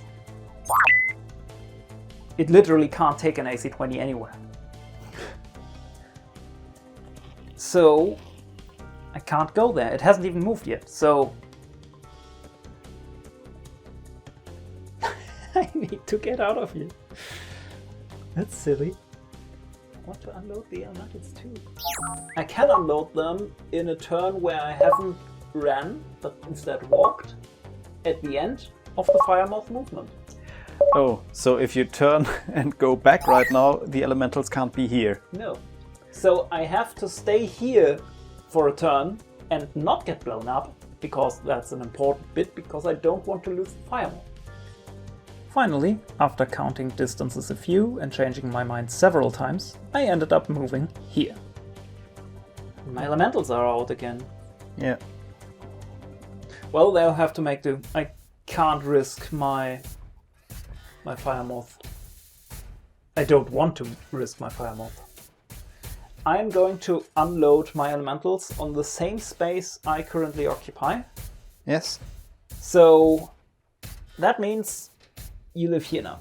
It literally can't take an AC-20 anywhere. So I can't go there. It hasn't even moved yet, so I need to get out of here. That's silly. I want to unload the elementals too. I can unload them in a turn where I haven't ran, but instead walked at the end of the fire moth movement. Oh, so if you turn and go back right now, the elementals can't be here. No. So I have to stay here for a turn and not get blown up, because that's an important bit, because I don't want to lose the fire moth. Finally, after counting distances a few and changing my mind several times, I ended up moving here. My elementals are out again. Yeah. Well, they'll have to make do. I can't risk my fire moth. I don't want to risk my fire moth. I'm going to unload my elementals on the same space I currently occupy. Yes. So that means you live here now.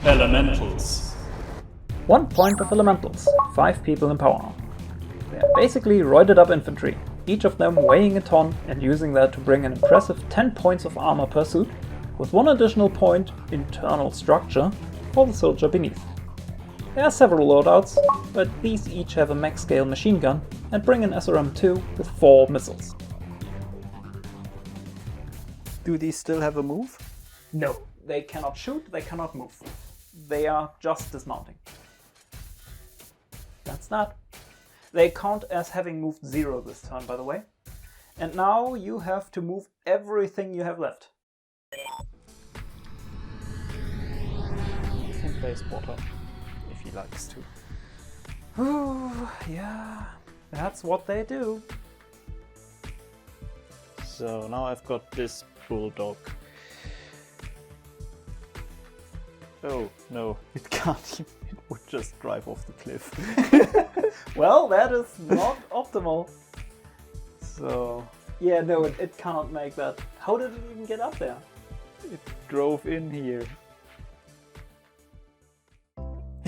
Elementals. 1 point of elementals, 5 people in power. They're basically roided up infantry, each of them weighing a ton and using that to bring an impressive 10 points of armor per suit, with 1 additional point internal structure for the soldier beneath. There are several loadouts, but these each have a max-scale machine gun and bring an SRM-2 with 4 missiles. Do these still have a move? No, they cannot shoot, they cannot move. They are just dismounting. That's that. They count as having moved 0 this turn, by the way. And now you have to move everything you have left. He can play spotter if he likes to. Ooh, yeah, that's what they do. So now I've got this bulldog. Oh no, it can't. It would just drive off the cliff. Well, that is not optimal. So Yeah, no, it cannot make that. How did it even get up there? it drove in here.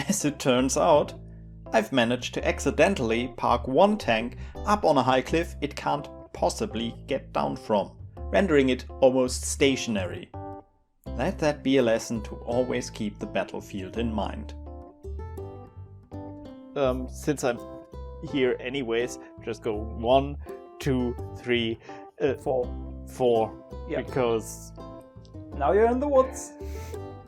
As it turns out, I've managed to accidentally park one tank up on a high cliff it can't possibly get down from, rendering it almost stationary. Let that be a lesson to always keep the battlefield in mind. Since I'm here anyways, just go 1, 2, 3, 4. Yeah. Because Now you're in the woods.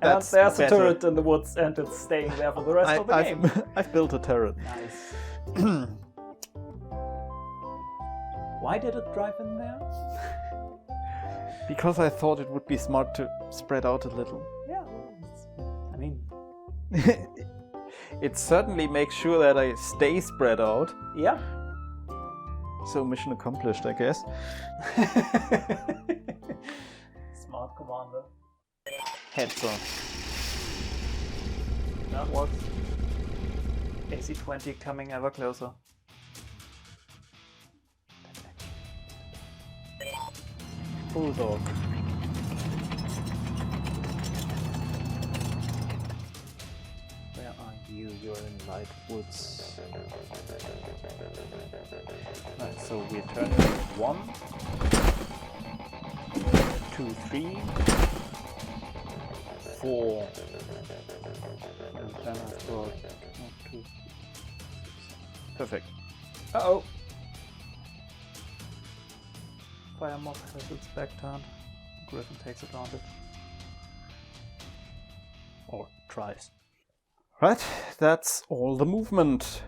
And That's there's a better. turret in the woods and it's staying there for the rest of the game. I've built a turret. Nice. Why did it drive in there? Because I thought it would be smart to spread out a little. Yeah, I mean, It certainly makes sure that I stay spread out. Yeah. So mission accomplished, I guess. Smart commander. Heads on. That works. AC-20 coming ever closer. Bulldog. Where are you? You're in light woods. Right, so we're turning 1, 2, 3, 4. And then I've got 1, 2, 3. Perfect. Uh-oh. Fire mob has its back turned. Griffin takes advantage. Or tries. Right, that's all the movement.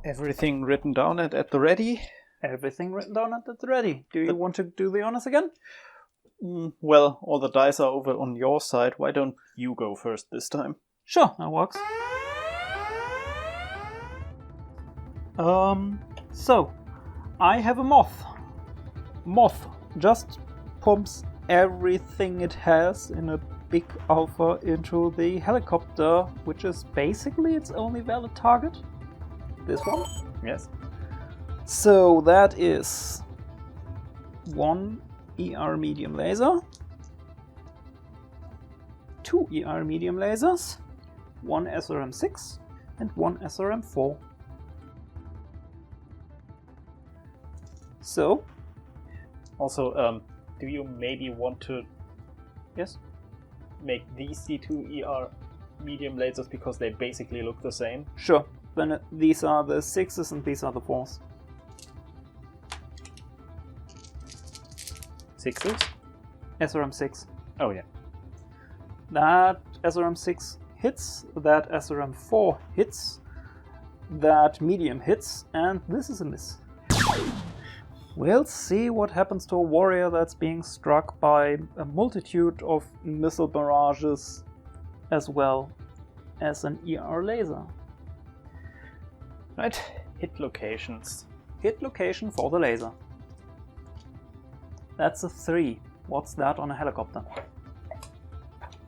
Everything written down and at the ready? Everything written down and at the ready. Do you want to do the honors again? Well, all the dice are over on your side. Why don't you go first this time? Sure, that works. So, I have a moth. Moth just pumps everything it has in a big alpha into the helicopter, which is basically its only valid target. This one? Yes. So that is 1 ER medium laser, 2 ER medium lasers, 1 SRM6 and 1 SRM4. So, Also, do you maybe want to yes, make these C2 ER medium lasers because they basically look the same? sure. Then these are the 6s and these are the 4s. 6s? SRM6. Oh yeah. That SRM6 hits, that SRM4 hits, that medium hits, and this is a miss. We'll see what happens to a warrior that's being struck by a multitude of missile barrages as well as an ER laser. Right, hit locations. Hit location for the laser. That's a 3. What's that on a helicopter?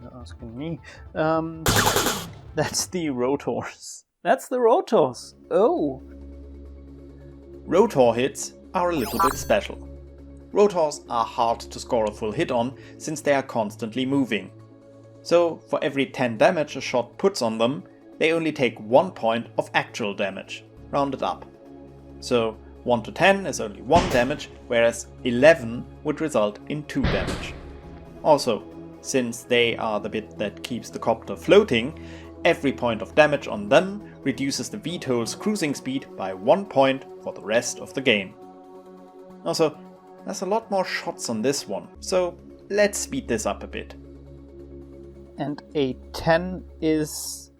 You're asking me. That's the rotors. That's the rotors. Oh. Rotor hits are a little bit special. Rotors are hard to score a full hit on since they are constantly moving. So for every 10 damage a shot puts on them, they only take 1 point of actual damage, rounded up. So 1 to 10 is only 1 damage, whereas 11 would result in 2 damage. Also, since they are the bit that keeps the copter floating, every point of damage on them reduces the VTOL's cruising speed by 1 point for the rest of the game. Also, there's a lot more shots on this one, so let's speed this up a bit. And a 10 is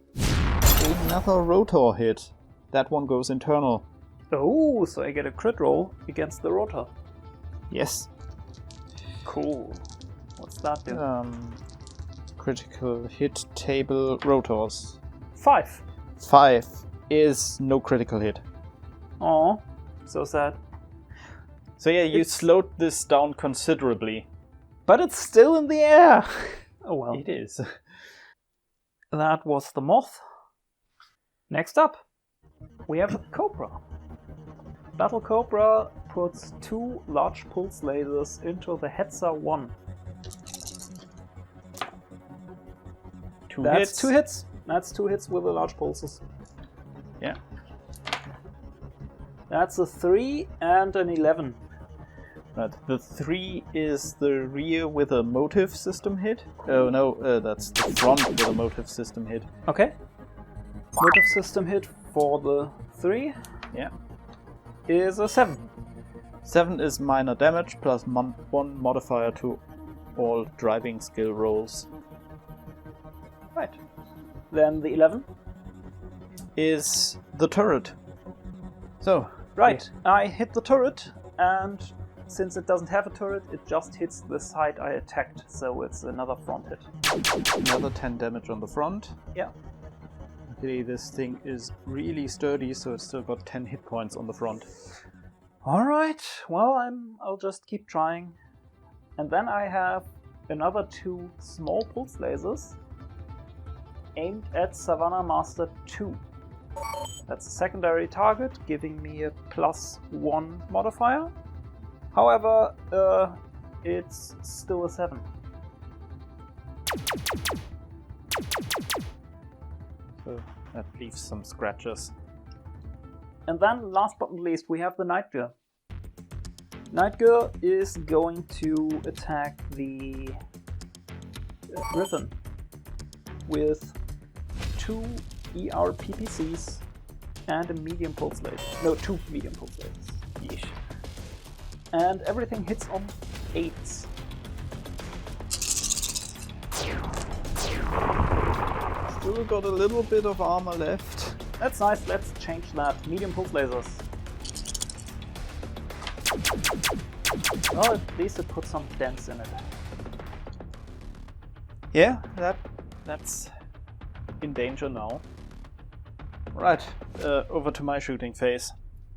another rotor hit. That one goes internal. Oh, so I get a crit roll against the rotor. Yes. Cool. What's that do? Critical hit table rotors. 5. 5 is no critical hit. Oh, so sad. So yeah, you slowed this down considerably. But it's still in the air! Oh well. It is. That was the moth. Next up, we have a Cobra. Battle Cobra puts 2 large pulse lasers into the Hetzer 1. That's 2 hits. That's 2 hits with the large pulses. Yeah. That's a 3 and an 11. Right. The 3 is the rear with a motive system hit. Oh no, that's the front with a motive system hit. Okay. Motive system hit for the 3 Yeah. is a 7. 7 is minor damage plus 1 modifier to all driving skill rolls. Right. Then the 11 is the turret. So, right. I hit the turret and since it doesn't have a turret, it just hits the side I attacked, so it's another front hit. Another 10 damage on the front. Yeah. Okay, this thing is really sturdy, so it's still got 10 hit points on the front. Alright, well, I'll just keep trying. And then I have another 2 small pulse lasers aimed at Savannah Master 2. That's a secondary target, giving me a +1 modifier. However, it's still a 7. So that leaves some scratches. And then, last but not least, we have the Night Girl. Night Girl is going to attack the Griffin with 2 ER PPCs and a medium pulse laser. No, 2 medium pulse lasers. Yeesh. And everything hits on 8s. Still got a little bit of armor left. That's nice, let's change that. Medium pulse lasers. Well, at least it put some dents in it. Yeah, that's in danger now. Right, over to my shooting phase.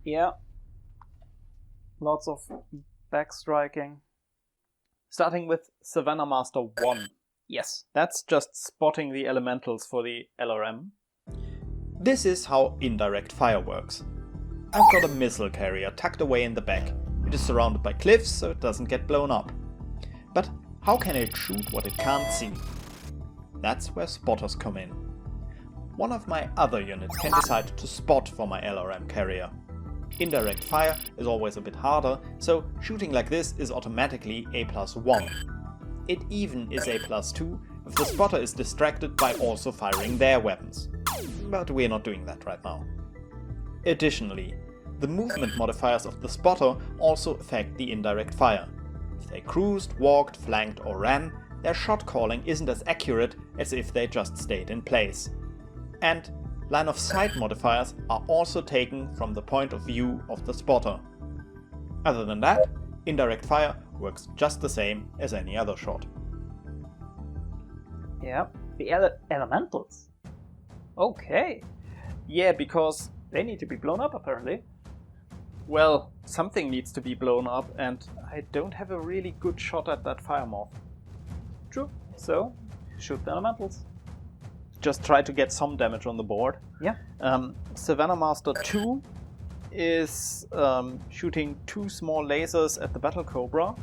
Yeah. Lots of backstriking. Starting with Savannah Master 1. Yes. That's just spotting the elementals for the LRM. This is how indirect fire works. I've got a missile carrier tucked away in the back. It is surrounded by cliffs so it doesn't get blown up. But how can it shoot what it can't see? That's where spotters come in. One of my other units can decide to spot for my LRM carrier. Indirect fire is always a bit harder, so shooting like this is automatically a +1. It even is a +2 if the spotter is distracted by also firing their weapons. But we're not doing that right now. Additionally, the movement modifiers of the spotter also affect the indirect fire. If they cruised, walked, flanked or ran, their shot calling isn't as accurate as if they just stayed in place. And line of sight modifiers are also taken from the point of view of the spotter. Other than that, indirect fire works just the same as any other shot. Yeah, the elementals. Okay. Yeah, because, They need to be blown up apparently. well, something needs to be blown up and I don't have a really good shot at that fire moth. True. So, shoot the elementals. Just try to get some damage on the board. Yeah. Savannah Master 2 is shooting 2 small lasers at the Battle Cobra.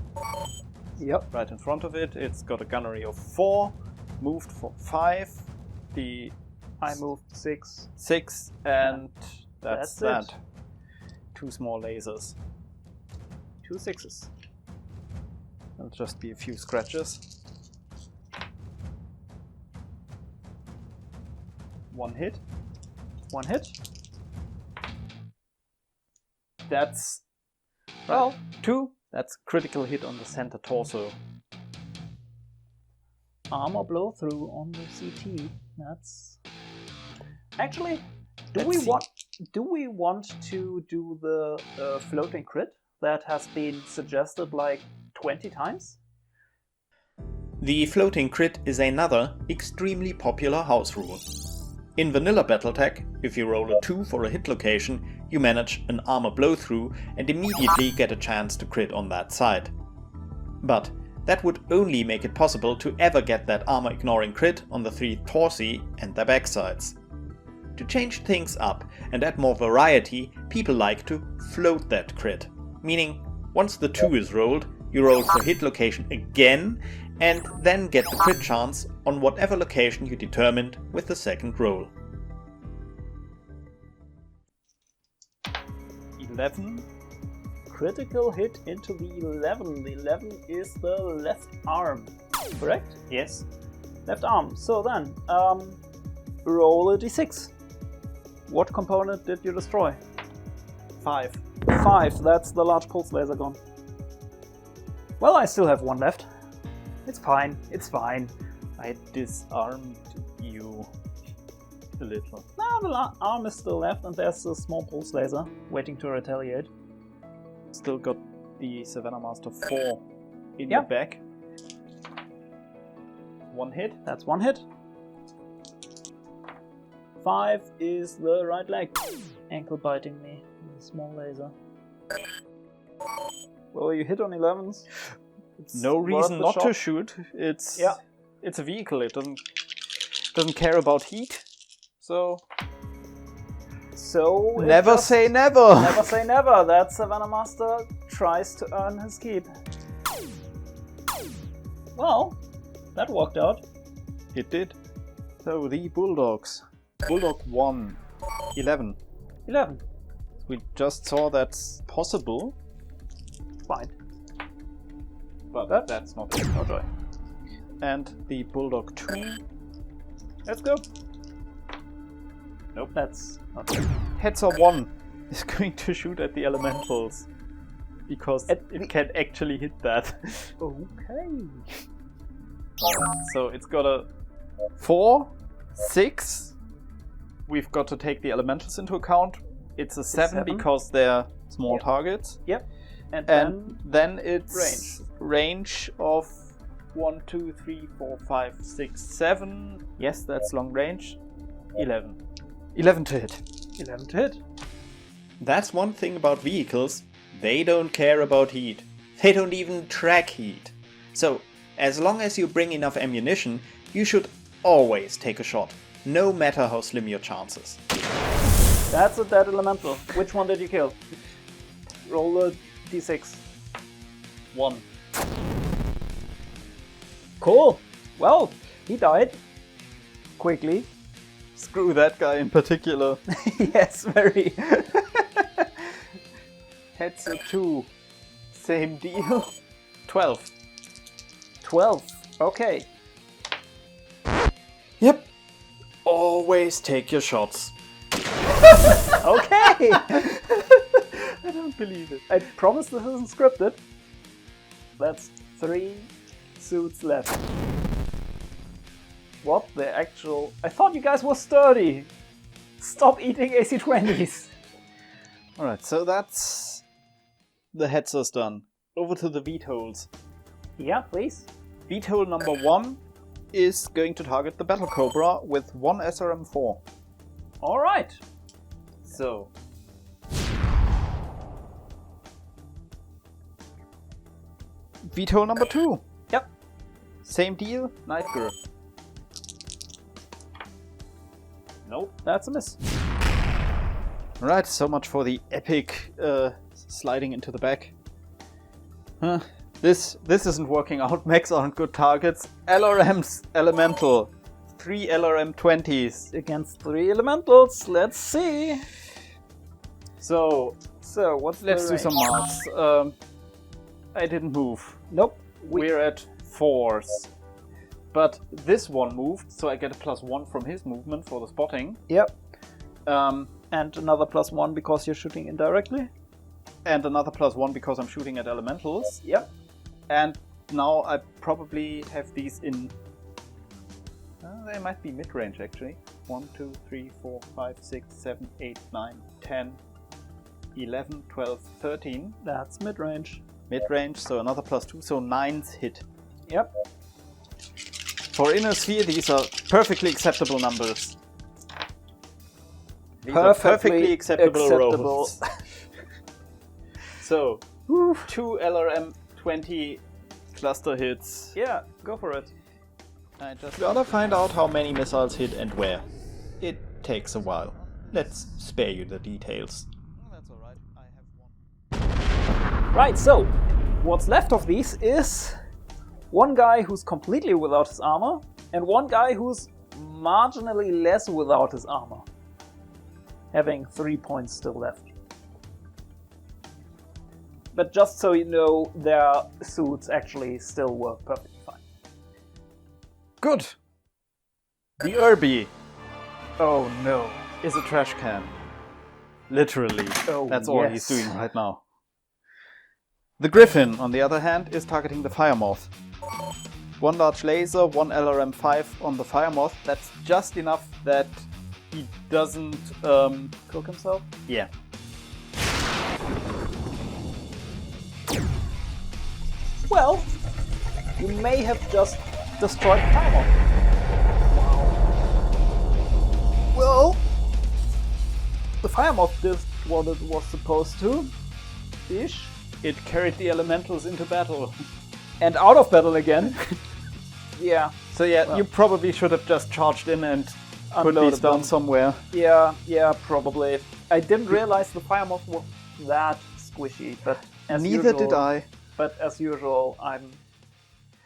Yep. Right in front of it. It's got a gunnery of 4, moved for 5. I moved 6. 6, and that's that. it. 2 small lasers. 2 6s. There'll just be a few scratches. 1 hit. 1 hit. That's, well, 2. That's critical hit on the center torso. Armor blow through on the CT. That's actually. Do Let's we want to do the floating crit that has been suggested like 20 times? The floating crit is another extremely popular house rule. In vanilla Battletech, if you roll a 2 for a hit location, you manage an armor blow through and immediately get a chance to crit on that side. But that would only make it possible to ever get that armor ignoring crit on the 3 torsi and their backsides. To change things up and add more variety, people like to float that crit, meaning once the 2 is rolled, you roll for hit location again and then get the crit chance on whatever location you determined with the second roll. 11. Critical hit into the 11. The 11 is the left arm, correct? Yes. Left arm. So then, roll a d6. What component did you destroy? 5. 5. That's the large pulse laser gone. Well, I still have 1 left. It's fine. It's fine. I disarmed you a little. No, the arm is still left, and there's a small pulse laser waiting to retaliate. Still got the Savannah Master 4 in Yeah. the back. One hit. That's one hit. 5 is the right leg. Ankle biting me with a small laser. Well, you hit on 11s. It's No worth reason the not shot. to shoot. It's a vehicle. It doesn't care about heat. So it never just- say never. Never say never. That Savannah Master tries to earn his keep. Well, that worked out. It did. So the Bulldogs. Bulldog 1, 11. 11. We just saw that's possible, Fine. but that's not no joy. And the Bulldog 2. Let's go. Nope, that's not good. Hetzer 1 is going to shoot at the elementals. Because it can actually hit that. Okay. So it's got a 4, 6. We've got to take the elementals into account. It's a 7 because they're small targets. Yep. And then it's range of 1, 2, 3, 4, 5, 6, 7. Yes, that's long range. 11. 11 to hit. 11 to hit. That's one thing about vehicles. They don't care about heat. They don't even track heat. So, as long as you bring enough ammunition, you should always take a shot, no matter how slim your chances. That's a dead elemental. Which one did you kill? Roll a d6. 1. Cool. Well, he died. Quickly. Screw that guy in particular. Yes, very. Hetzer 2. Same deal. 12. 12. Okay. Yep. Always take your shots. Okay. I don't believe it. I promise this isn't scripted. That's 3 suits left. What the actual... I thought you guys were sturdy. Stop eating AC-20s. Alright, so that's the Hetzers done. Over to the Vetols. Yeah, please. Vetol number 1 is going to target the Battle Cobra with 1 SRM4. Alright. So... Vetol number 2. Yep. Same deal, Knife Grip. Nope, that's a miss. Alright, so much for the epic sliding into the back. Huh. This isn't working out. Mechs aren't good targets. LRMs, Elemental. 3 LRM-20s. Against 3 elementals, let's see. So what's let's the do range? some maths. I didn't move. Nope. We're at 4s. But this one moved, so I get a +1 from his movement for the spotting. Yep. And And another +1 because you're shooting indirectly. another +1 because I'm shooting at elementals. Yep. And now I probably have these in... they might be mid-range actually. 1, 2, 3, 4, 5, 6, 7, 8, 9, 10, 11, 12, 13. That's mid-range. Mid-range, so another +2, so 9s hit. Yep. For Inner Sphere, these are perfectly acceptable numbers. These are perfectly acceptable rolls. So, 2 LRM-20 cluster hits. Yeah, go for it. I just Gotta find out how many missiles hit and where. It takes a while. Let's spare you the details. That's alright, I have 1. Right, so what's left of these is one guy who's completely without his armor and one guy who's marginally less without his armor, having 3 points still left. But just so you know, their suits actually still work perfectly fine. Good! The Irby Oh no. is a trash can. Literally. Oh, That's all yes. he's doing right now. The Griffin, on the other hand, is targeting the Firemoth. 1 large laser, 1 LRM-5 on the Firemoth. That's just enough that he doesn't... Cook himself? Yeah. Well, you may have just destroyed the Firemoth. Wow. Well, the Firemoth did what it was supposed to. Ish. It carried the elementals into battle. And out of battle again. Yeah. So yeah, well, you probably should have just charged in and put these down somewhere. Yeah, probably. I didn't realize the Firemoth was that squishy, but neither did I. But as usual, I'm...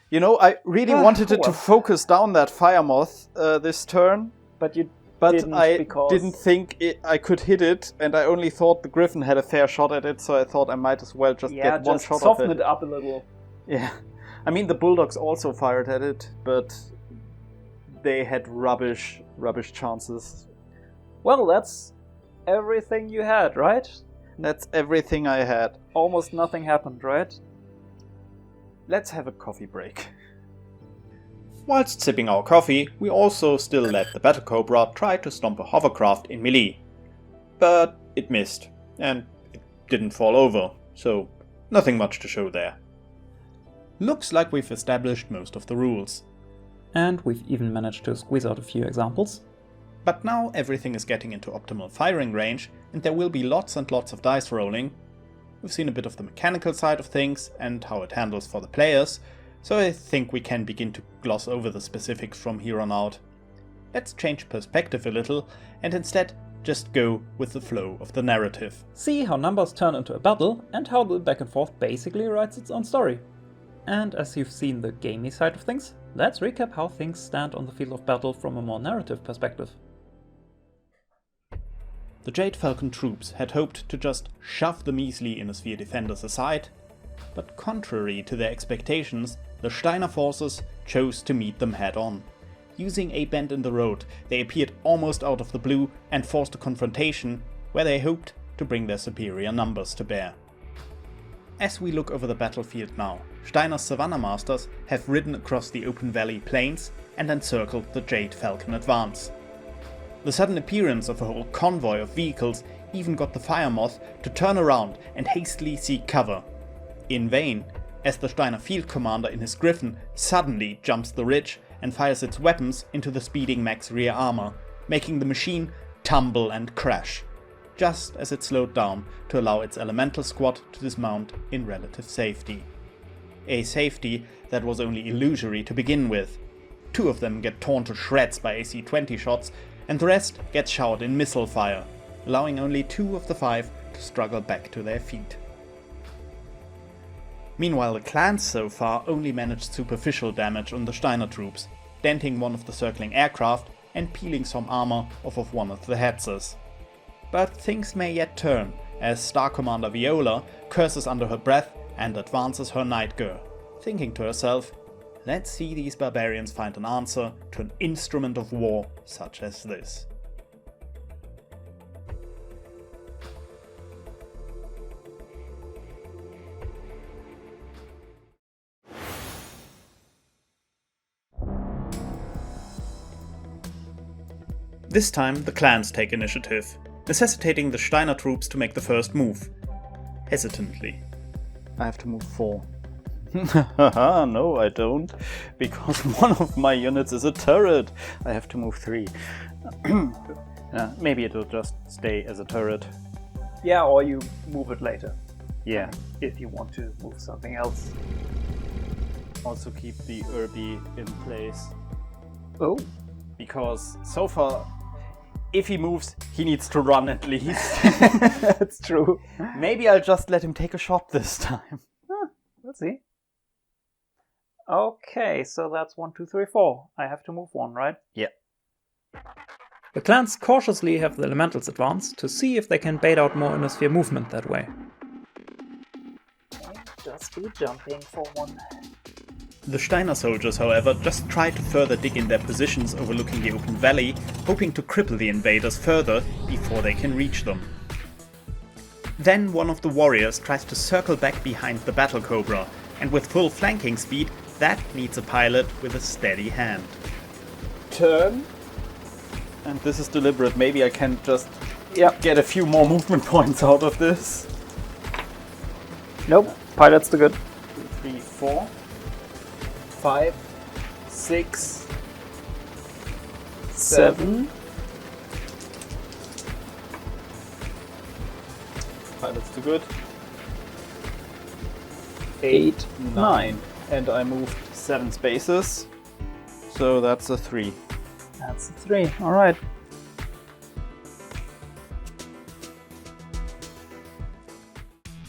You know, I really wanted it to focus down that Firemoth this turn. But I didn't think I could hit it, and I only thought the Griffin had a fair shot at it, so I thought I might as well just get one shot of it. Yeah, soften it up a little. Yeah. I mean, the Bulldogs also fired at it, but they had rubbish chances. Well, that's everything you had, right? That's everything I had. Almost nothing happened, right? Let's have a coffee break. Whilst sipping our coffee, we also still let the Battle Cobra try to stomp a hovercraft in melee. But it missed, and it didn't fall over, so nothing much to show there. Looks like we've established most of the rules. And we've even managed to squeeze out a few examples. But now everything is getting into optimal firing range, and there will be lots and lots of dice rolling. We've seen a bit of the mechanical side of things and how it handles for the players, so I think we can begin to gloss over the specifics from here on out. Let's change perspective a little and instead just go with the flow of the narrative. See how numbers turn into a battle and how the back and forth basically writes its own story. And as you've seen the gamey side of things, let's recap how things stand on the field of battle from a more narrative perspective. The Jade Falcon troops had hoped to just shove the measly Innosphere defenders aside, but contrary to their expectations, the Steiner forces chose to meet them head-on. Using a bend in the road, they appeared almost out of the blue and forced a confrontation where they hoped to bring their superior numbers to bear. As we look over the battlefield now, Steiner's Savannah Masters have ridden across the open valley plains and encircled the Jade Falcon advance. The sudden appearance of a whole convoy of vehicles even got the Firemoth to turn around and hastily seek cover. In vain, as the Steiner field commander in his Griffin suddenly jumps the ridge and fires its weapons into the speeding mech's rear armor, making the machine tumble and crash, just as it slowed down to allow its elemental squad to dismount in relative safety. A safety that was only illusory to begin with. 2 of them get torn to shreds by AC-20 shots, and the rest get showered in missile fire, allowing only 2 of the 5 to struggle back to their feet. Meanwhile, the clans so far only managed superficial damage on the Steiner troops, denting one of the circling aircraft and peeling some armor off of one of the Hetzers. But things may yet turn, as Star Commander Viola curses under her breath and advances her Night Girl, thinking to herself, let's see these barbarians find an answer to an instrument of war such as this. This time the clans take initiative, necessitating the Steiner troops to make the first move. Hesitantly. I have to move 4. Haha, no I don't, because one of my units is a turret. I have to move 3. Maybe it'll just stay as a turret. Yeah, or you move it later. Yeah. If you want to move something else. Also keep the Irby in place. Oh. Because so far, if he moves, he needs to run at least. That's true. Maybe I'll just let him take a shot this time. Let's see. Okay, so that's 1, 2, 3, 4. I have to move 1, right? Yeah. The clans cautiously have the elementals advance to see if they can bait out more Innosphere movement that way. Okay, just be jumping for 1. The Steiner soldiers, however, just try to further dig in their positions overlooking the open valley, hoping to cripple the invaders further before they can reach them. Then one of the warriors tries to circle back behind the Battle Cobra, and with full flanking speed, that needs a pilot with a steady hand. Turn. And this is deliberate, maybe I can just get a few more movement points out of this. Nope, pilot's the good. 3, 4, 5, 6, 7. Pilot's too good. 8, 9. And I moved 7 spaces. So that's a 3. That's a 3, alright.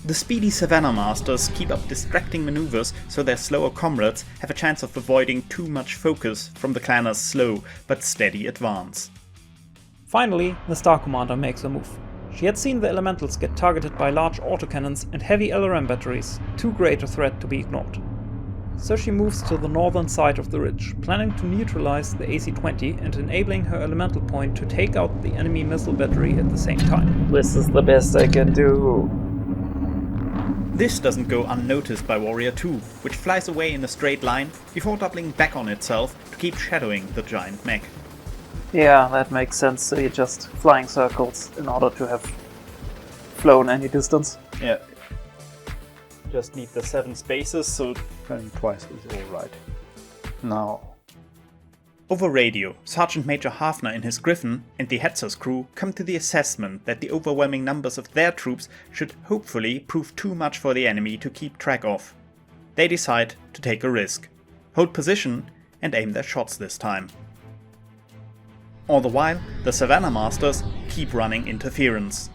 The speedy Savannah Masters keep up distracting maneuvers so their slower comrades have a chance of avoiding too much focus from the clanner's slow but steady advance. Finally, the Star Commander makes a move. She had seen the elementals get targeted by large autocannons and heavy LRM batteries, too great a threat to be ignored. So she moves to the northern side of the ridge, planning to neutralize the AC-20 and enabling her elemental point to take out the enemy missile battery at the same time. This is the best I can do. This doesn't go unnoticed by Warrior 2, which flies away in a straight line before doubling back on itself to keep shadowing the giant mech. Yeah, that makes sense. So you're just flying circles in order to have flown any distance. Yeah. Just need the 7 spaces, so running twice is alright. Now. Over radio, Sergeant Major Hafner and his Griffin and the Hetzer's crew come to the assessment that the overwhelming numbers of their troops should hopefully prove too much for the enemy to keep track of. They decide to take a risk, hold position and aim their shots this time. All the while, the Savannah Masters keep running interference.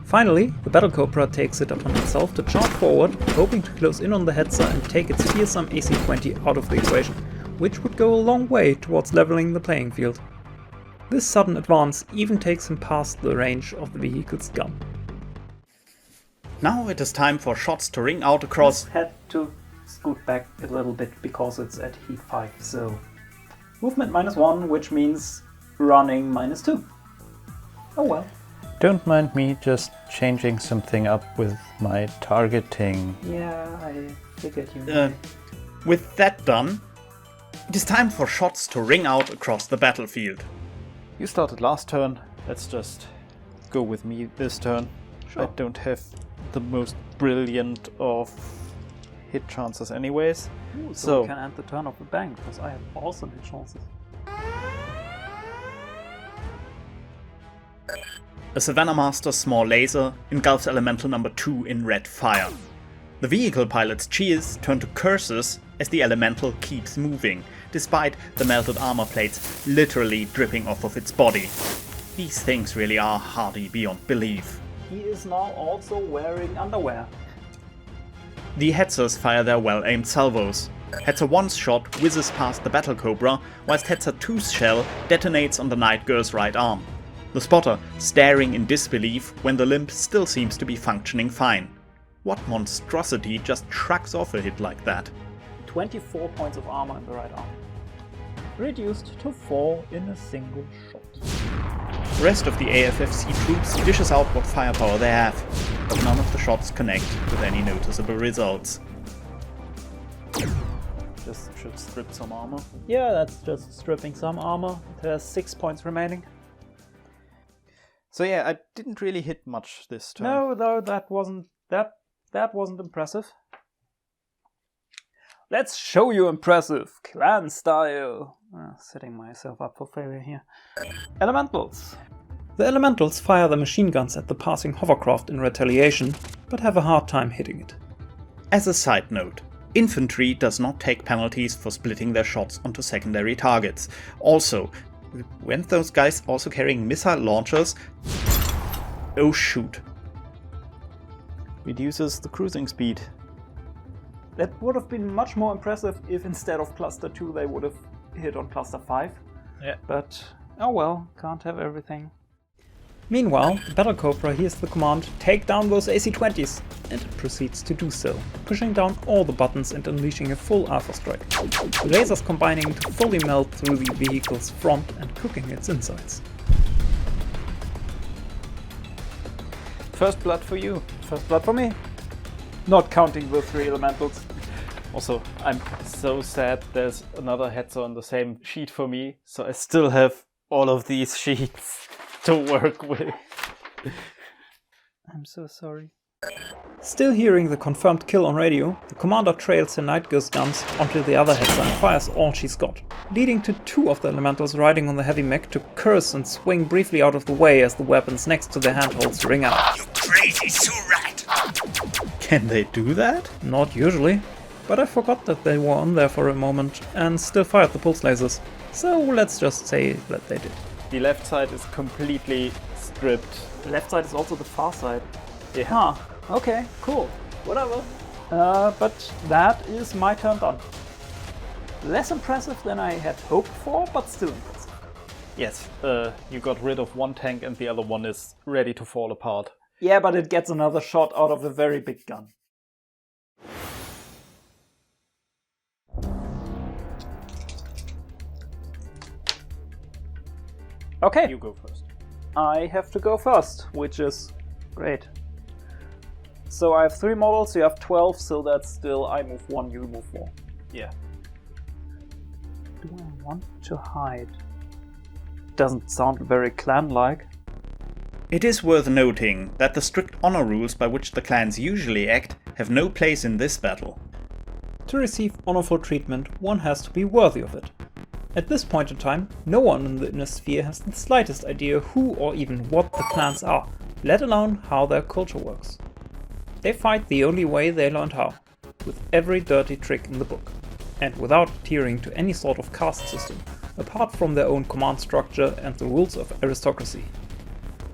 Finally, the Battle Cobra takes it upon itself to charge forward, hoping to close in on the Hetzer and take its fearsome AC-20 out of the equation, which would go a long way towards leveling the playing field. This sudden advance even takes him past the range of the vehicle's gun. Now it is time for shots to ring out across. Had to scoot back a little bit because it's at heat 5, so movement -1, which means running -2. Oh well. Don't mind me just changing something up with my targeting. Yeah, I figured you With that done, it is time for shots to ring out across the battlefield. You started last turn, let's just go with me this turn. Sure. I don't have the most brilliant of hit chances anyways. Ooh, so we can end the turn of the bank, because I have awesome hit chances. A Savannah Master's small laser engulfs Elemental number 2 in red fire. The vehicle pilot's cheers turn to curses as the Elemental keeps moving, despite the melted armor plates literally dripping off of its body. These things really are hardy beyond belief. He is now also wearing underwear. The Hetzers fire their well-aimed salvos. Hetzer 1's shot whizzes past the Battle Cobra, whilst Hetzer 2's shell detonates on the Night Girl's right arm. The spotter staring in disbelief when the limb still seems to be functioning fine. What monstrosity just shrugs off a hit like that? 24 points of armor in the right arm. Reduced to 4 in a single shot. The rest of the AFFC troops dishes out what firepower they have, but none of the shots connect with any noticeable results. This should strip some armor. Yeah, that's just stripping some armor. It has 6 points remaining. So yeah, I didn't really hit much this turn. No, that wasn't impressive. Let's show you impressive clan style. Setting myself up for failure here. Elementals. The Elementals fire their machine guns at the passing hovercraft in retaliation, but have a hard time hitting it. As a side note, infantry does not take penalties for splitting their shots onto secondary targets. Also, weren't those guys also carrying missile launchers? Oh shoot. Reduces the cruising speed. That would have been much more impressive if instead of cluster 2 they would have hit on cluster 5. Yeah. But, oh well, can't have everything. Meanwhile, the Battle Cobra hears the command, take down those AC-20s, and it proceeds to do so, pushing down all the buttons and unleashing a full alpha strike. The lasers combining to fully melt through the vehicle's front and cooking its insides. First blood for you. First blood for me. Not counting the 3 elementals. Also, I'm so sad there's another Hetzer on the same sheet for me, so I still have all of these sheets. to work with. I'm so sorry. Still hearing the confirmed kill on radio, the commander trails her Nightgoose guns onto the other Hetzer and fires all she's got, leading to two of the elementals riding on the heavy mech to curse and swing briefly out of the way as the weapons next to their handholds ring out. You crazy Surat! Can they do that? Not usually, but I forgot that they were on there for a moment and still fired the pulse lasers, so let's just say that they did. The left side is completely stripped. The left side is also the far side. Yeah. Huh. Okay, cool. Whatever. But that is my turn done. Less impressive than I had hoped for, but still impressive. Yes, you got rid of one tank and the other one is ready to fall apart. Yeah, but it gets another shot out of a very big gun. Okay, You go first. I have to go first, which is great. So I have 3 models, you have 12, so that's still I move 1, you move 4. Yeah. Do I want to hide? Doesn't sound very clan-like. It is worth noting that the strict honor rules by which the clans usually act have no place in this battle. To receive honorful treatment, one has to be worthy of it. At this point in time, no one in the inner sphere has the slightest idea who or even what the clans are, let alone how their culture works. They fight the only way they learned how, with every dirty trick in the book, and without adhering to any sort of caste system, apart from their own command structure and the rules of aristocracy.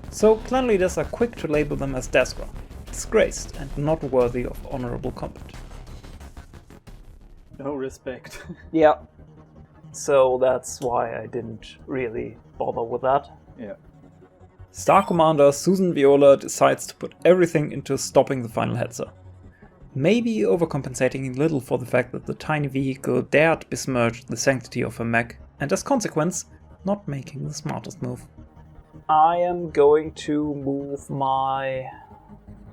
So clan leaders are quick to label them as Dasgra, disgraced and not worthy of honorable combat. No respect. Yeah, so that's why I didn't really bother with that. Yeah. Star Commander Susan Viola decides to put everything into stopping the final Hetzer. Maybe overcompensating a little for the fact that the tiny vehicle dared besmirch the sanctity of her mech, and as consequence, not making the smartest move. I am going to move my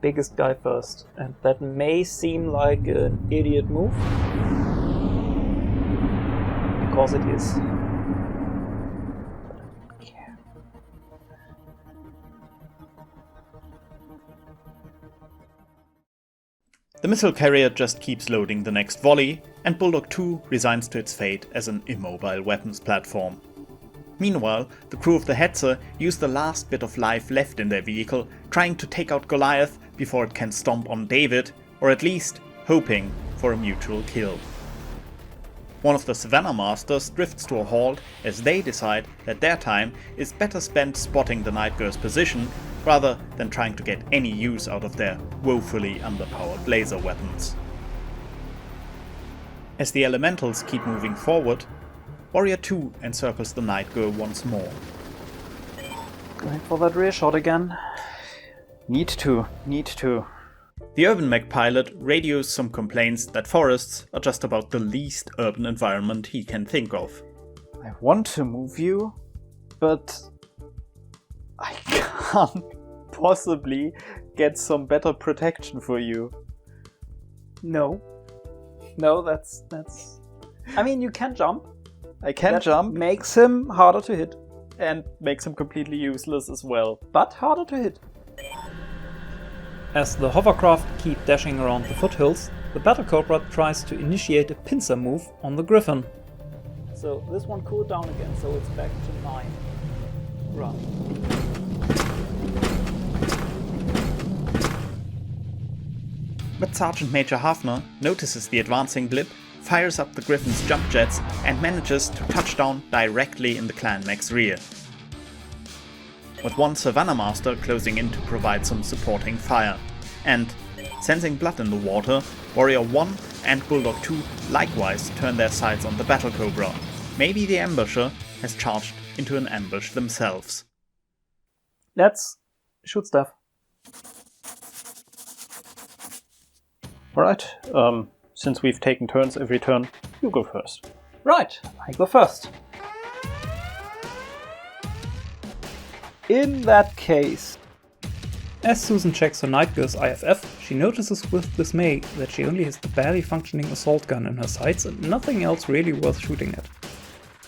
biggest guy first, and that may seem like an idiot move, because it is. The missile carrier just keeps loading the next volley, and Bulldog 2 resigns to its fate as an immobile weapons platform. Meanwhile, the crew of the Hetzer use the last bit of life left in their vehicle, trying to take out Goliath before it can stomp on David, or at least hoping for a mutual kill. One of the Savannah Masters drifts to a halt as they decide that their time is better spent spotting the Nightgore's position rather than trying to get any use out of their woefully underpowered laser weapons. As the elementals keep moving forward, Warrior 2 encircles the Nightgore once more. Going for that rear shot again. Need to. The urban mech pilot radios some complaints that forests are just about the least urban environment he can think of. I want to move you, but I can't possibly get some better protection for you. No, that's. I mean, you can jump. I can That jump makes him harder to hit, and makes him completely useless as well. but harder to hit. As the hovercraft keep dashing around the foothills, the Battle Cobra tries to initiate a pincer move on the Griffin. So this one cooled down again, so it's back to 9. Run. But Sergeant Major Hafner notices the advancing blip, fires up the Griffin's jump jets, and manages to touch down directly in the clan mech's rear. With one Savannah Master closing in to provide some supporting fire. And, sensing blood in the water, Warrior 1 and Bulldog 2 likewise turn their sights on the Battle Cobra. Maybe the ambusher has charged into an ambush themselves. Let's shoot stuff. Alright, since we've taken turns every turn, you go first. Right, I go first. In that case, as Susan checks her Nightgore's IFF, she notices with dismay that she only has the barely functioning assault gun in her sights and nothing else really worth shooting at.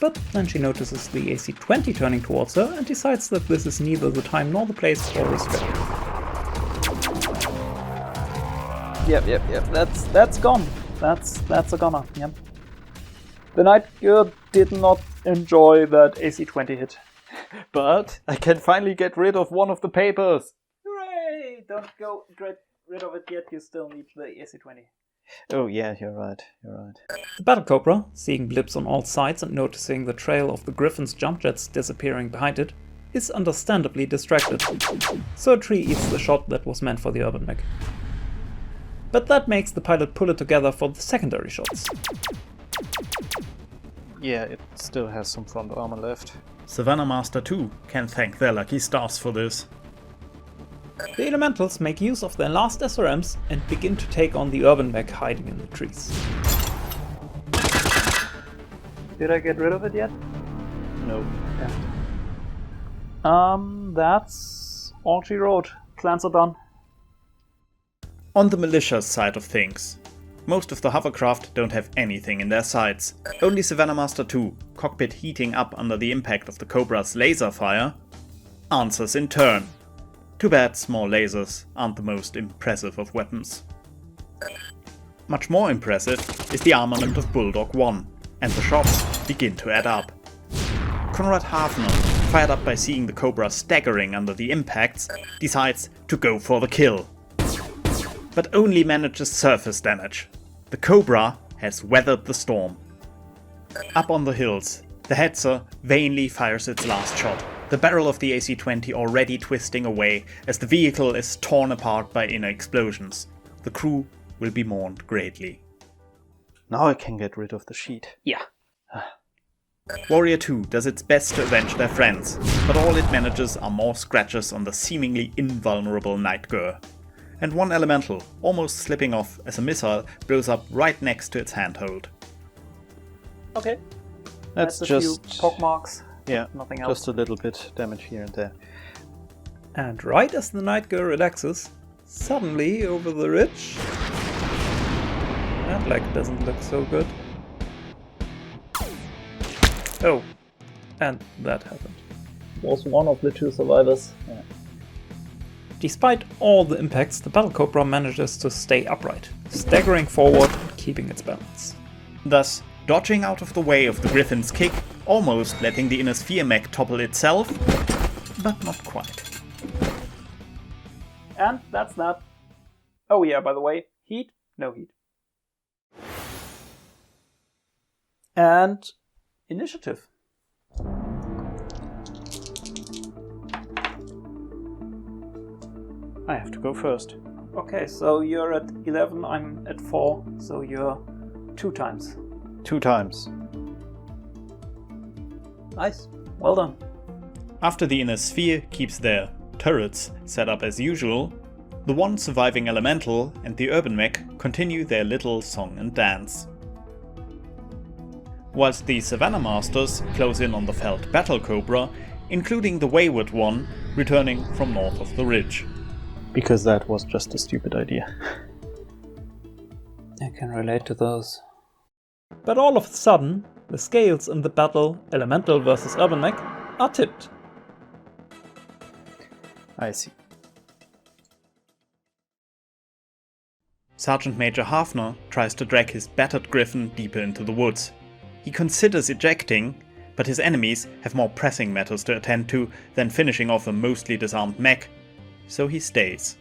But then she notices the AC-20 turning towards her and decides that this is neither the time nor the place for restraint. Yep. That's gone. That's a goner. Yep. The Night Girl did not enjoy that AC-20 hit. But I can finally get rid of one of the papers. Hooray! Don't go get rid of it yet. You still need the AC-20. Oh yeah, you're right. The Battle Cobra, seeing blips on all sides and noticing the trail of the Griffin's jump jets disappearing behind it, is understandably distracted. So a tree eats the shot that was meant for the urban mech. But that makes the pilot pull it together for the secondary shots. Yeah, it still has some front armor left. Savannah Master 2 can thank their lucky stars for this. The elementals make use of their last SRMs and begin to take on the urban mech hiding in the trees. Did I get rid of it yet? No. That's all she wrote. Clans are done. On the malicious side of things, most of the hovercraft don't have anything in their sights. Only Savannah Master 2, cockpit heating up under the impact of the Cobra's laser fire, answers in turn. Too bad small lasers aren't the most impressive of weapons. Much more impressive is the armament of Bulldog 1, and the shots begin to add up. Konrad Hafner, fired up by seeing the Cobra staggering under the impacts, decides to go for the kill. But only manages surface damage. The Cobra has weathered the storm. Up on the hills, the Hetzer vainly fires its last shot, the barrel of the AC-20 already twisting away as the vehicle is torn apart by inner explosions. The crew will be mourned greatly. Now I can get rid of the sheet. Yeah. Warrior 2 does its best to avenge their friends, but all it manages are more scratches on the seemingly invulnerable Night Girl. And one elemental, almost slipping off as a missile, blows up right next to its handhold. Okay. That's a just few pock marks. Yeah, Nothing else. just a little bit damage here and there. And right as the Night Girl relaxes, suddenly over the ridge... That leg doesn't look so good. Oh, and that happened. Was one of the two survivors. Yeah. Despite all the impacts, the Battle Cobra manages to stay upright, staggering forward and keeping its balance. Thus, dodging out of the way of the Griffin's kick, almost letting the Inner Sphere mech topple itself, but not quite. And that's that. Oh yeah, by the way, heat? No heat. And initiative. I have to go first. Okay, so you're at 11, I'm at 4, so you're 2 times. 2 times. Nice. Well done. After the Inner Sphere keeps their turrets set up as usual, the one surviving elemental and the urban mech continue their little song and dance. Whilst the Savannah Masters close in on the felled Battle Cobra, including the wayward one returning from north of the ridge. Because that was just a stupid idea. I can relate to those. But all of a sudden, the scales in the battle, Elemental versus Urban Mech, are tipped. I see. Sergeant Major Hafner tries to drag his battered Griffin deeper into the woods. He considers ejecting, but his enemies have more pressing matters to attend to than finishing off a mostly disarmed mech, so he stays.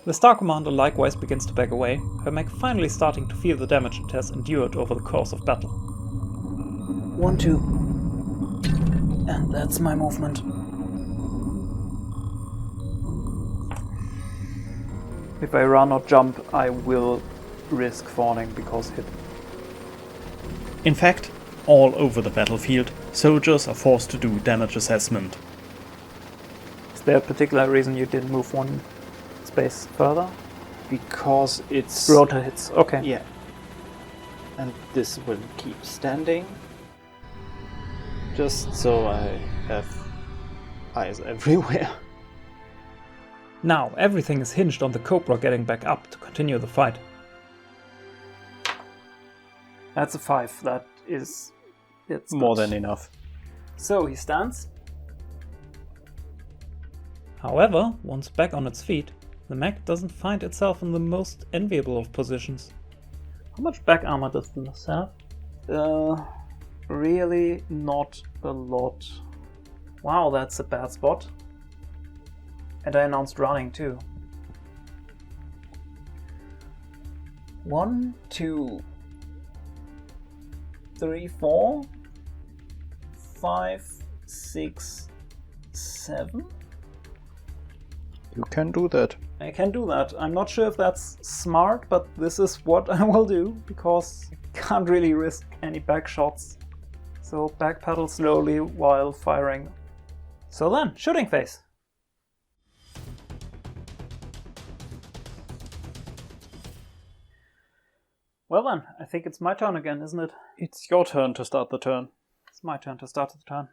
The Star Commander likewise begins to back away, her mech finally starting to feel the damage it has endured over the course of battle. 1, 2. And that's my movement. If I run or jump, I will risk falling because hit. In fact, all over the battlefield, soldiers are forced to do damage assessment. Is there a particular reason you didn't move 1 space further? Because it's... Rotor hits, okay. Yeah. And this will keep standing. Just so I have eyes everywhere. Now everything is hinged on the Cobra getting back up to continue the fight. That's a 5. It's More good. than enough. So he stands. However, once back on its feet, the mech doesn't find itself in the most enviable of positions. How much back armor does this have? Really not a lot. Wow, that's a bad spot. And I announced running too. 1, 2, 3, 4, 5, 6, 7. You can do that. I can do that. I'm not sure if that's smart, but this is what I will do, because I can't really risk any back shots. So backpedal slowly while firing. So then, shooting phase. Well then, I think it's my turn again, isn't it? It's your turn to start the turn. It's my turn to start the turn.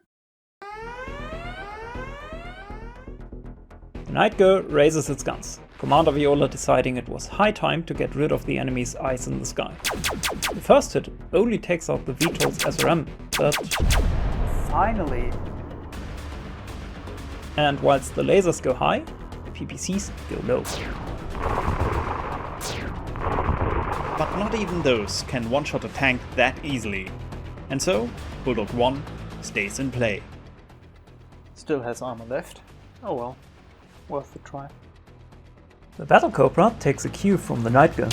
The Night Girl raises its guns, Commander Viola deciding it was high time to get rid of the enemy's eyes in the sky. The first hit only takes out the VTOL's SRM, but finally. And whilst the lasers go high, the PPCs go low. But not even those can one-shot a tank that easily. And so, Bulldog 1 stays in play. Still has armor left. Oh well, worth the try. The Battle Cobra takes a cue from the Night Girl.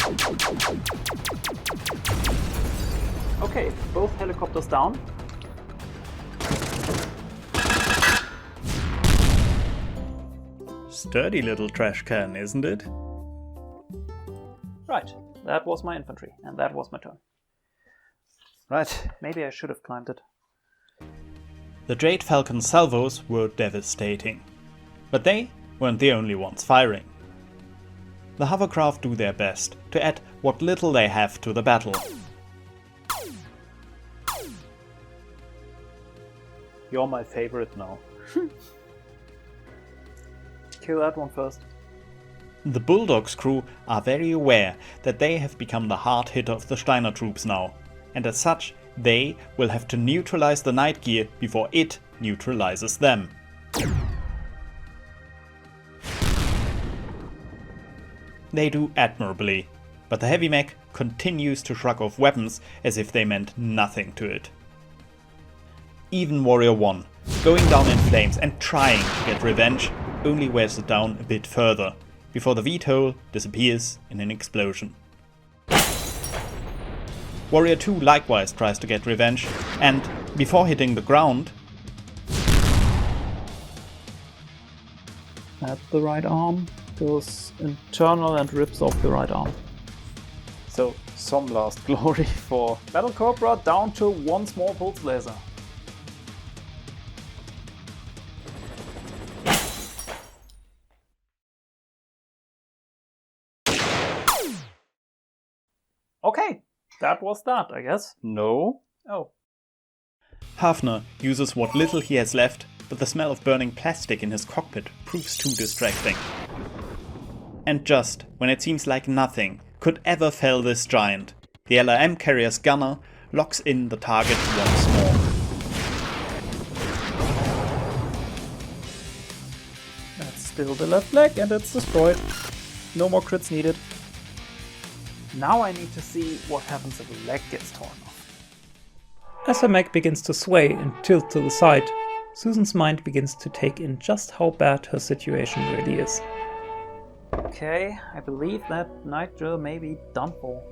Okay, both helicopters down. Sturdy little trash can, isn't it? Right, that was my infantry, and that was my turn. Right. Maybe I should have climbed it. The Jade Falcon salvos were devastating. But they weren't the only ones firing. The hovercraft do their best to add what little they have to the battle. You're my favorite now. Kill that one first. The Bulldog's crew are very aware that they have become the hard hit of the Steiner troops now, and as such, they will have to neutralize the Night Gear before it neutralizes them. They do admirably, but the heavy mech continues to shrug off weapons as if they meant nothing to it. Even Warrior 1, going down in flames and trying to get revenge, only wears it down a bit further, before the VTOL disappears in an explosion. Warrior 2 likewise tries to get revenge, and before hitting the ground, At the right arm goes internal and rips off the right arm. So, some last glory for... Battle Cobra down to one small pulse laser. Okay, that was that, I guess. No. Oh. Hafner uses what little he has left, but the smell of burning plastic in his cockpit proves too distracting. And just when it seems like nothing could ever fell this giant, the LRM carrier's gunner locks in the target once more. That's still the left leg and it's destroyed. No more crits needed. Now I need to see what happens if a leg gets torn off. As the mech begins to sway and tilt to the side, Susan's mind begins to take in just how bad her situation really is. Okay, I believe that Night Girl may be done for.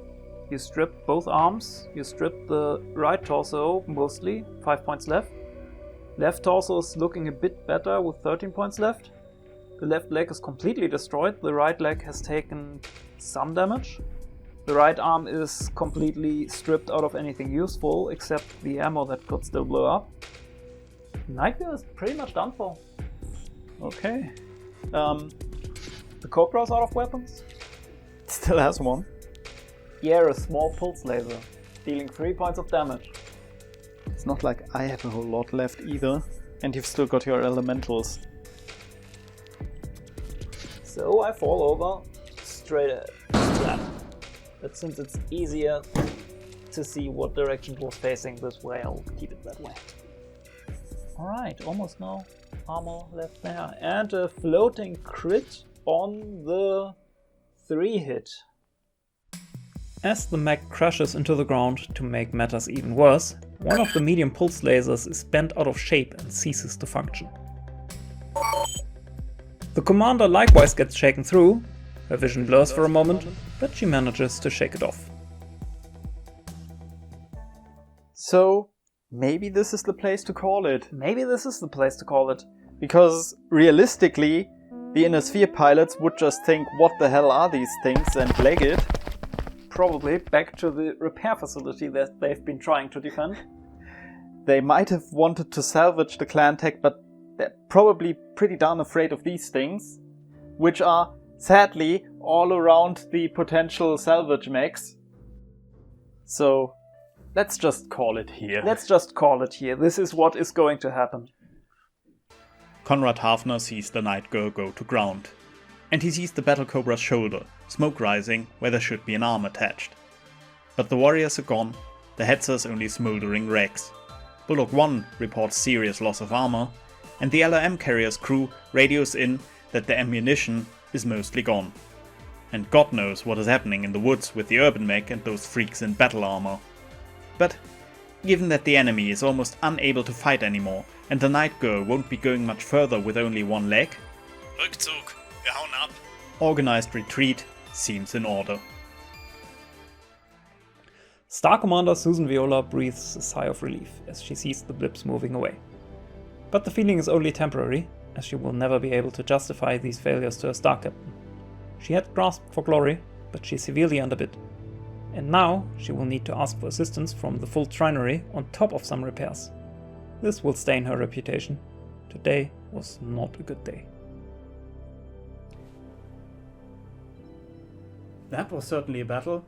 You stripped both arms, you stripped the right torso mostly, 5 points left. Left torso is looking a bit better with 13 points left. The left leg is completely destroyed, the right leg has taken some damage. The right arm is completely stripped out of anything useful except the ammo that could still blow up. Night Girl is pretty much done for. Okay. The Cobra's out of weapons. Still has one. Yeah, a small pulse laser, dealing 3 points of damage. It's not like I have a whole lot left either. And you've still got your elementals. So I fall over straight at that. But since it's easier to see what direction it was facing this way, I'll keep it that way. Alright, almost no armor left there. And a floating crit on the 3 hit. As the mech crashes into the ground to make matters even worse, one of the medium pulse lasers is bent out of shape and ceases to function. The commander likewise gets shaken through. Her vision blurs for a moment, but she manages to shake it off. So, maybe this is the place to call it. Maybe this is the place to call it. Because realistically, the Inner Sphere pilots would just think, what the hell are these things, and leg it. Probably back to the repair facility that they've been trying to defend. They might have wanted to salvage the clan tech, but they're probably pretty darn afraid of these things, which are, sadly, all around the potential salvage mechs. So, let's just call it here. Let's just call it here. This is what is going to happen. Conrad Hafner sees the Night Girl go to ground. And he sees the Battle Cobra's shoulder, smoke rising where there should be an arm attached. But the warriors are gone, the Hetzer's only smouldering wrecks. Bullock 1 reports serious loss of armor, and the LRM carrier's crew radios in that the ammunition is mostly gone. And God knows what is happening in the woods with the urban mech and those freaks in battle armor. But given that the enemy is almost unable to fight anymore, and the Night Girl won't be going much further with only one leg, Rückzug, wir hauen ab. Organized retreat seems in order. Star Commander Susan Viola breathes a sigh of relief as she sees the blips moving away. But the feeling is only temporary, as she will never be able to justify these failures to a Star Captain. She had grasped for glory, but she's severely underbid. And now she will need to ask for assistance from the full Trinary on top of some repairs. This will stain her reputation. Today was not a good day. That was certainly a battle.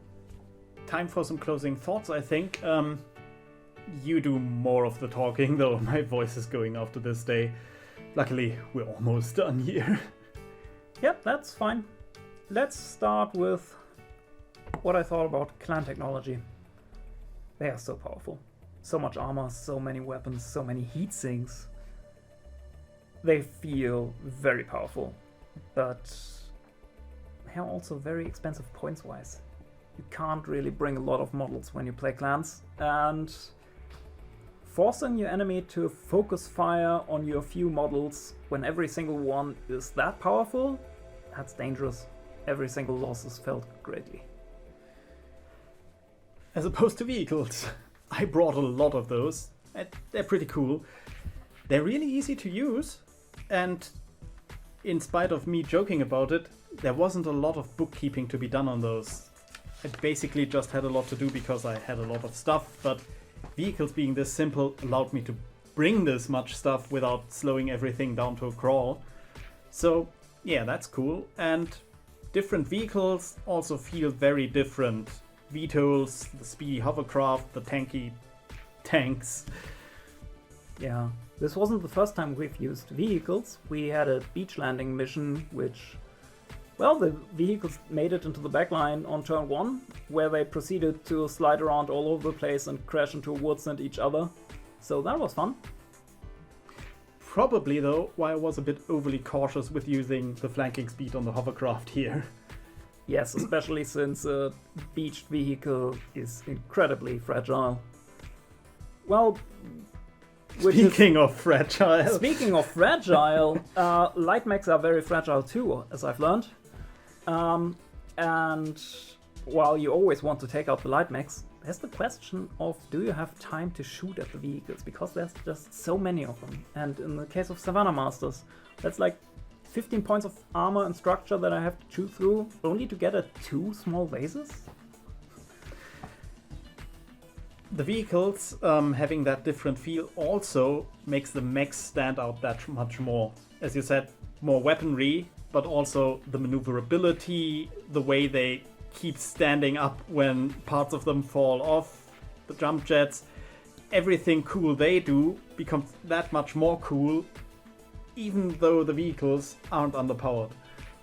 Time for some closing thoughts, I think. You do more of the talking, though my voice is going after this day. Luckily, we're almost done here. Yep, that's fine. Let's start with what I thought about clan technology. They are so powerful. So much armor, so many weapons, so many heat sinks. They feel very powerful, but they are also very expensive points-wise. You can't really bring a lot of models when you play clans, and forcing your enemy to focus fire on your few models when every single one is that powerful, that's dangerous. Every single loss is felt greatly. As opposed to vehicles, I brought a lot of those. They're pretty cool. They're really easy to use, and in spite of me joking about it, there wasn't a lot of bookkeeping to be done on those. I basically just had a lot to do because I had a lot of stuff, but vehicles being this simple allowed me to bring this much stuff without slowing everything down to a crawl. So yeah, that's cool. And different vehicles also feel very different. VTOLs, the speedy hovercraft, the tanky tanks. Yeah, this wasn't the first time we've used vehicles. We had a beach landing mission which, well, the vehicles made it into the backline on turn 1, where they proceeded to slide around all over the place and crash into woods and each other. So that was fun. Probably though, why I was a bit overly cautious with using the flanking speed on the hovercraft here. Yes, especially since a beached vehicle is incredibly fragile. Well, Speaking of fragile, light mechs are very fragile too, as I've learned. And while you always want to take out the light mechs, there's the question of, do you have time to shoot at the vehicles? Because there's just so many of them. And in the case of Savannah Masters, that's like 15 points of armor and structure that I have to chew through, only to get at 2 small bases? the vehicles having that different feel also makes the mechs stand out that much more. As you said, more weaponry, but also the maneuverability, the way they keep standing up when parts of them fall off, the jump jets, everything cool they do becomes that much more cool, even though the vehicles aren't underpowered.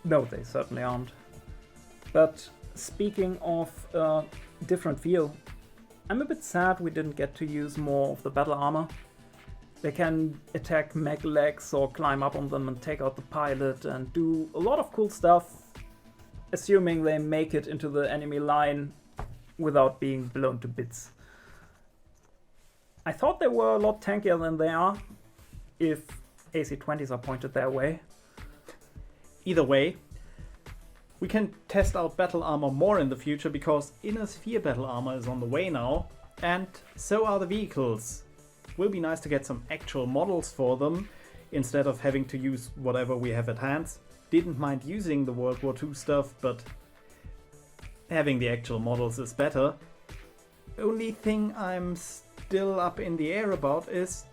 No, they certainly aren't. But speaking of different feel, I'm a bit sad we didn't get to use more of the battle armor. They can attack mech legs or climb up on them and take out the pilot and do a lot of cool stuff, assuming they make it into the enemy line without being blown to bits. I thought they were a lot tankier than they are, if AC-20s are pointed their way. Either way, we can test out battle armor more in the future because Inner Sphere battle armor is on the way now, and so are the vehicles. Will be nice to get some actual models for them instead of having to use whatever we have at hand. Didn't mind using the World War II stuff, but having the actual models is better. Only thing I'm still up in the air about is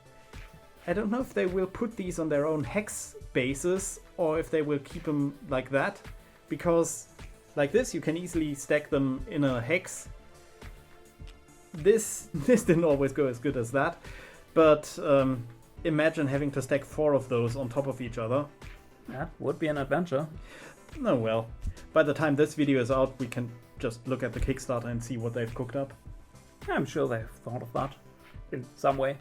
I don't know if they will put these on their own hex bases or if they will keep them like that, because like this you can easily stack them in a hex. This didn't always go as good as that, but imagine having to stack 4 of those on top of each other. That would be an adventure. Oh well, by the time this video is out we can just look at the Kickstarter and see what they've cooked up. I'm sure they've thought of that in some way.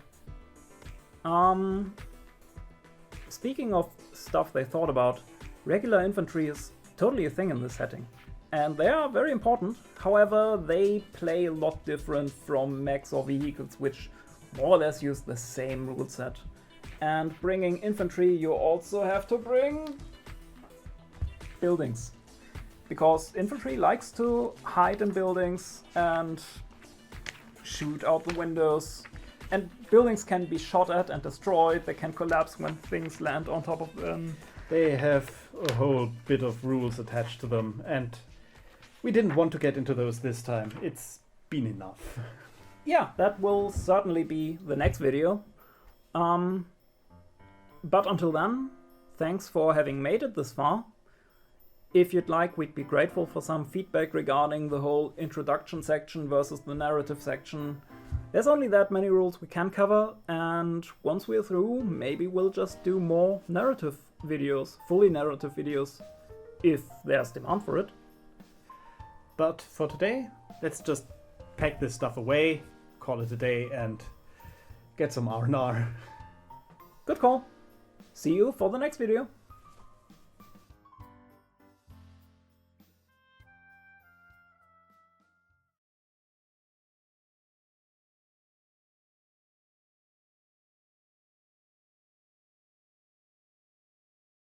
Speaking of stuff they thought about, regular infantry is totally a thing in this setting. And they are very important, however they play a lot different from mechs or vehicles which more or less use the same rule set. And bringing infantry you also have to bring buildings. Because infantry likes to hide in buildings and shoot out the windows. And buildings can be shot at and destroyed, they can collapse when things land on top of them. They have a whole bit of rules attached to them, and we didn't want to get into those this time. It's been enough. Yeah, that will certainly be the next video. But until then, thanks for having made it this far. If you'd like, we'd be grateful for some feedback regarding the whole introduction section versus the narrative section. There's only that many rules we can cover, and once we're through, maybe we'll just do more narrative videos, fully narrative videos, if there's demand for it. But for today, let's just pack this stuff away, call it a day, and get some R&R. Good call. See you for the next video.